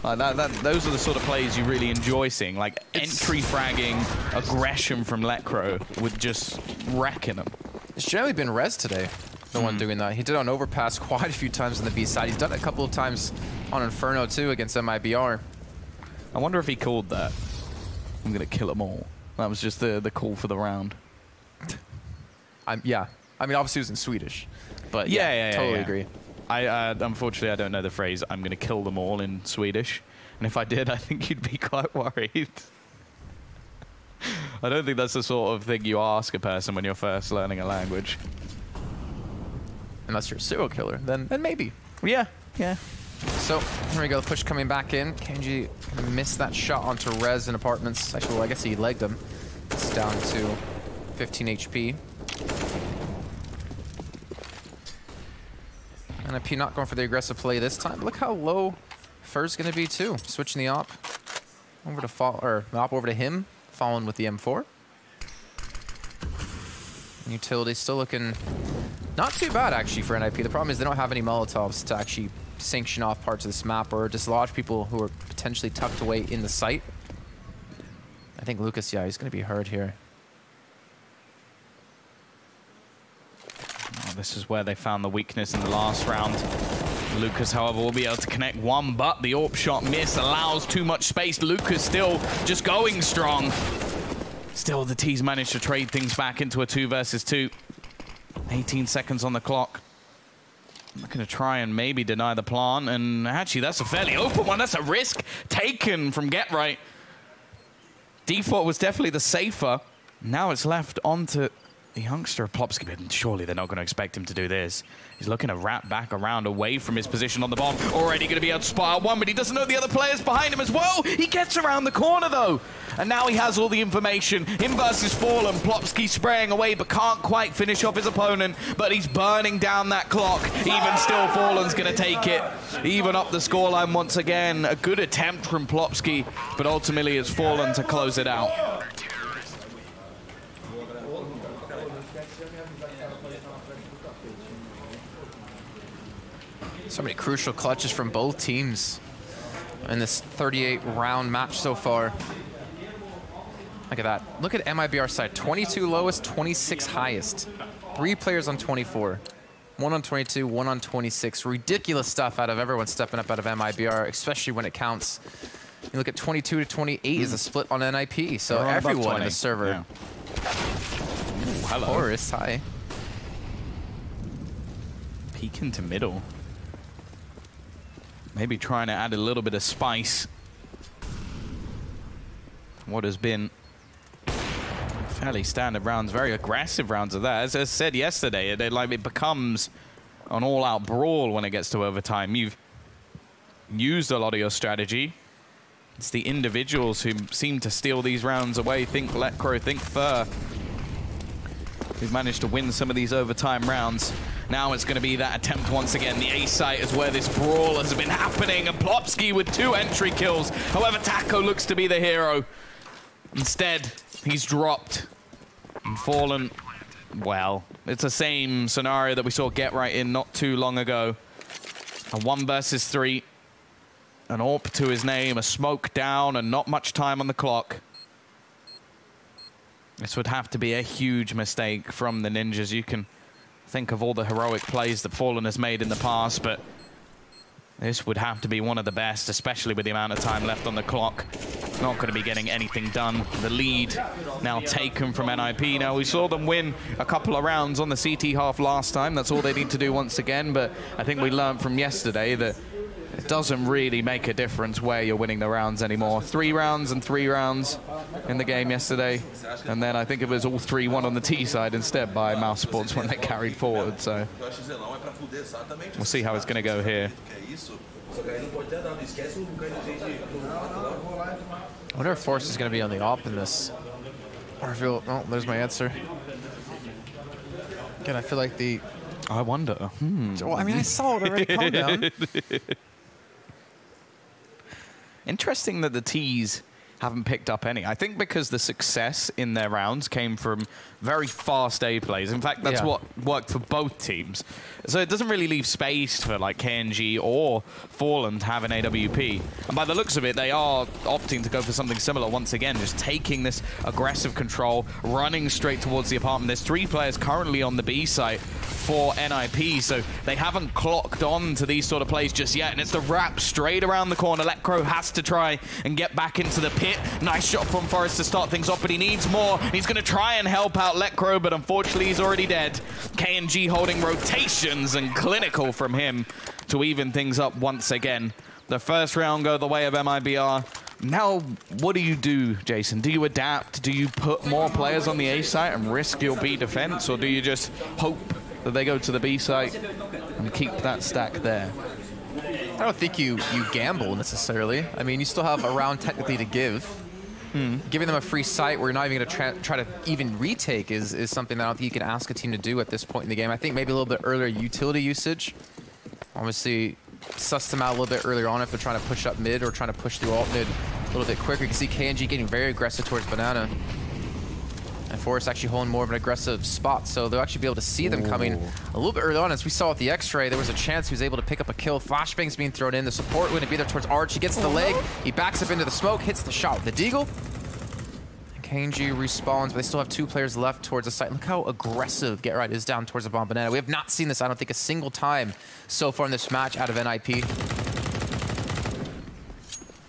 Those are the sort of plays you really enjoy seeing, like entry fragging, aggression from Lecro with just wrecking them. It's generally been Rez today, the one doing that. He did on Overpass quite a few times on the B side. He's done it a couple of times on Inferno too against MIBR. I wonder if he called that. I'm gonna kill them all. That was just the call for the round. Yeah, I mean obviously it was in Swedish, but yeah, totally agree. Unfortunately, I don't know the phrase, I'm going to kill them all in Swedish. And if I did, I think you'd be quite worried. I don't think that's the sort of thing you ask a person when you're first learning a language. Unless you're a serial killer, then maybe. Yeah, yeah. So, here we go, the push coming back in. Kenji missed that shot onto Rez in apartments. Actually, well, I guess he legged him. It's down to 15 HP. NIP not going for the aggressive play this time. Look how low Fur's going to be too. Switching the op over to op over to him, following with the M4. Utility still looking not too bad actually for NIP. The problem is they don't have any Molotovs to actually sanction off parts of this map or dislodge people who are potentially tucked away in the site. I think Lucas, yeah, he's going to be hurt here. This is where they found the weakness in the last round. Lucas, however, will be able to connect one, but the AWP shot miss allows too much space. Lucas still just going strong. Still, the T's managed to trade things back into a 2 versus 2. 18 seconds on the clock. I'm going to try and maybe deny the plant, and actually that's a fairly open one. That's a risk taken from Get Right. Default was definitely the safer. Now it's left onto the youngster Plopsky, but surely they're not going to expect him to do this. He's looking to wrap back around away from his position on the bomb. Already going to be able to spot one, but he doesn't know the other players behind him as well. He gets around the corner, though. And now he has all the information. Him versus Fallen. Plopsky spraying away, but can't quite finish off his opponent. But he's burning down that clock. Even still, Fallen's going to take it. Even up the scoreline once again. A good attempt from Plopsky, but ultimately it's Fallen to close it out. So many crucial clutches from both teams in this 38-round match so far. Look at that. Look at MIBR side. 22 lowest, 26 highest. 3 players on 24. 1 on 22, 1 on 26. Ridiculous stuff out of everyone stepping up out of MIBR, especially when it counts. You look at 22 to 28 is a split on NIP. So everyone in the server. Yeah. Ooh, hello. Horus, hi. Peek into middle. Maybe trying to add a little bit of spice. What has been fairly standard rounds, very aggressive rounds of that. As I said yesterday, it becomes an all-out brawl when it gets to overtime. You've used a lot of your strategy. It's the individuals who seem to steal these rounds away. Think Lecro, think Fur, who've managed to win some of these overtime rounds. Now it's going to be that attempt once again. The A site is where this brawl has been happening, and Plopsky with 2 entry kills. However, Taco looks to be the hero. Instead, he's dropped and Fallen. Well, it's the same scenario that we saw Get Right in not too long ago. A 1 versus 3. An AWP to his name, a smoke down, and not much time on the clock. This would have to be a huge mistake from the Ninjas. You can think of all the heroic plays that Fallen has made in the past, but this would have to be one of the best, especially with the amount of time left on the clock. Not going to be getting anything done. The lead now taken from NIP. Now, we saw them win a couple of rounds on the CT half last time. That's all they need to do once again, but I think we learned from yesterday that it doesn't really make a difference where you're winning the rounds anymore. 3 rounds and 3 rounds in the game yesterday, and then I think it was all 3-1 on the T side instead by Mousesports when they carried forward, so we'll see how it's going to go here. I wonder if Force is going to be on the op in this. Or if he'll, oh, there's my answer. Again, I feel like the... I wonder. Well, I mean, I saw it already. Calm down. Interesting that the T's haven't picked up any. I think because the success in their rounds came from very fast A plays. In fact, that's what worked for both teams. So it doesn't really leave space for like KNG or Fallen to have an AWP. And by the looks of it, they are opting to go for something similar once again, just taking this aggressive control, running straight towards the apartment. There's 3 players currently on the B site for NIP, so they haven't clocked on to these sort of plays just yet, and it's the wrap straight around the corner. Letcro has to try and get back into the pit. Nice shot from Forrest to start things off, but he needs more. He's going to try and help out Letcro, but unfortunately he's already dead. KNG holding rotations, and clinical from him to even things up once again. The first round go the way of MIBR. Now, what do you do, Jason? Do you adapt? Do you put more players on the A site and risk your B defense, or do you just hope that they go to the B site and keep that stack there? I don't think you gamble necessarily. I mean, you still have a round technically to give. Giving them a free site where you're not even going to try to even retake is something that I don't think you can ask a team to do at this point in the game. I think maybe a little bit earlier utility usage. Obviously, suss them out a little bit earlier on if they're trying to push up mid or trying to push through alt mid a little bit quicker. You can see KNG getting very aggressive towards Banana. And Forrest actually holding more of an aggressive spot, so they'll actually be able to see them coming a little bit early on. As we saw with the X-ray, there was a chance he was able to pick up a kill. Flashbang's being thrown in. The support wouldn't be there towards Arch. He gets the leg. He backs up into the smoke, hits the shot with the Deagle. And KNG respawns, but they still have 2 players left towards the site. Look how aggressive Get Right is down towards the bomb Banana. We have not seen this, I don't think, a single time so far in this match out of NIP.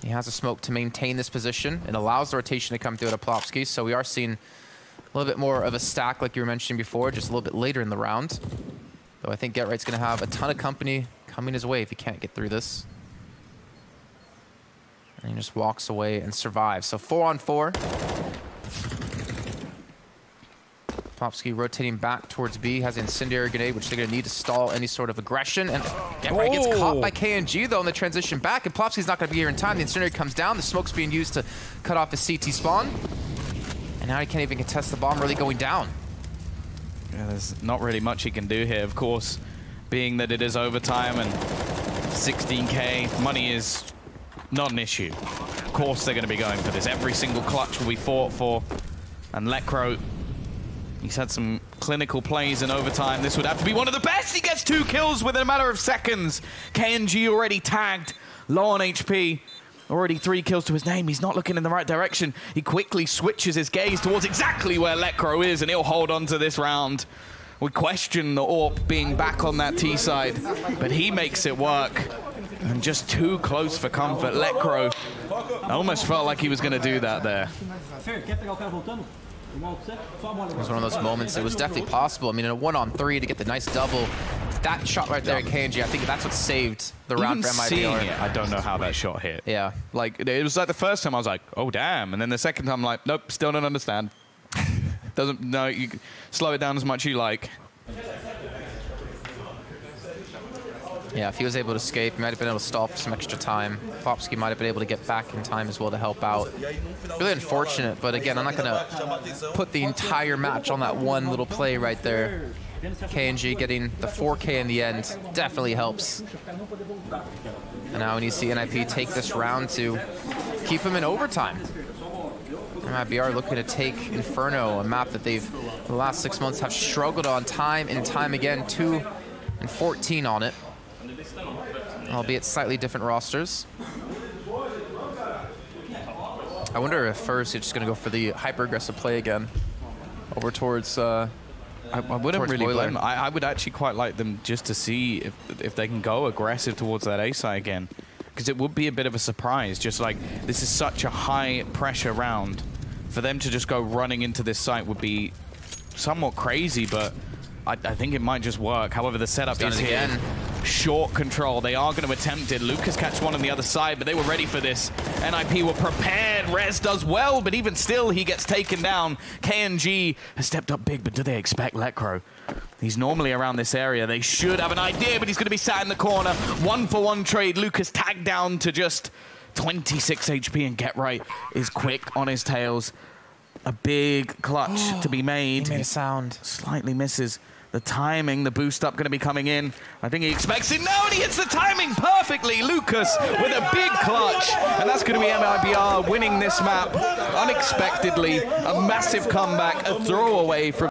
He has a smoke to maintain this position. It allows the rotation to come through at Aplopsky, so we are seeing a little bit more of a stack like you were mentioning before, just a little bit later in the round. Though I think Get Right's going to have a ton of company coming his way if he can't get through this. And he just walks away and survives. So 4-on-4. Popsky rotating back towards B, has an incendiary grenade, which they're going to need to stall any sort of aggression. And Get Right gets caught by KNG, though, in the transition back. And Popsky's not going to be here in time. The incendiary comes down. The smoke's being used to cut off his CT spawn. And now he can't even contest the bomb really going down. Yeah, there's not really much he can do here, of course, being that it is overtime and 16K. Money is not an issue. Of course they're going to be going for this. Every single clutch will be fought for. And Letcro, he's had some clinical plays in overtime. This would have to be one of the best. He gets 2 kills within a matter of seconds. KNG already tagged, low on HP. Already 3 kills to his name. He's not looking in the right direction. He quickly switches his gaze towards exactly where Letcro is, and he'll hold on to this round. We question the AWP being back on that T side, but he makes it work. And just too close for comfort. Letcro, I almost felt like he was going to do that there. It was one of those moments. It was definitely possible. I mean, in a 1-on-3 to get the nice double, that shot right there at KNG, I think that's what saved the round for MIBR. I don't know how that shot hit. Yeah. Like, it was like the first time I was like, oh, damn. And then the second time, I'm like, nope, still don't understand. No, you slow it down as much as you like. Yeah, if he was able to escape, he might have been able to stall for some extra time. Popsky might have been able to get back in time as well to help out. Really unfortunate, but again, I'm not going to put the entire match on that one little play right there. KNG getting the 4K in the end definitely helps. And now we need to see NIP take this round to keep him in overtime. MIBR looking to take Inferno, a map that they've, the last 6 months, have struggled on time and time again. 2-14 on it. Albeit slightly different rosters. I wonder if first he's just going to go for the hyper-aggressive play again. over towards... I wouldn't really Boiler. blame them. I would actually quite like them just to see if they can go aggressive towards that A side again. Because it would be a bit of a surprise. Just like, this is such a high pressure round. For them to just go running into this site would be somewhat crazy, but I think it might just work. However, the setup is here. Again. Short control. They are going to attempt it. Lucas catch one on the other side, but they were ready for this. NIP were prepared. Rez does well, but even still, he gets taken down. KNG has stepped up big, but do they expect Lekro? He's normally around this area. They should have an idea, but he's going to be sat in the corner. 1-for-1 trade. Lucas tagged down to just 26 HP, and Get Right is quick on his tails. A big clutch to be made. He made a sound. Slightly misses. The timing, the boost up going to be coming in. I think he expects it. No, and he hits the timing perfectly. Lucas with a big clutch. And that's going to be MIBR winning this map unexpectedly. A massive comeback, a throwaway from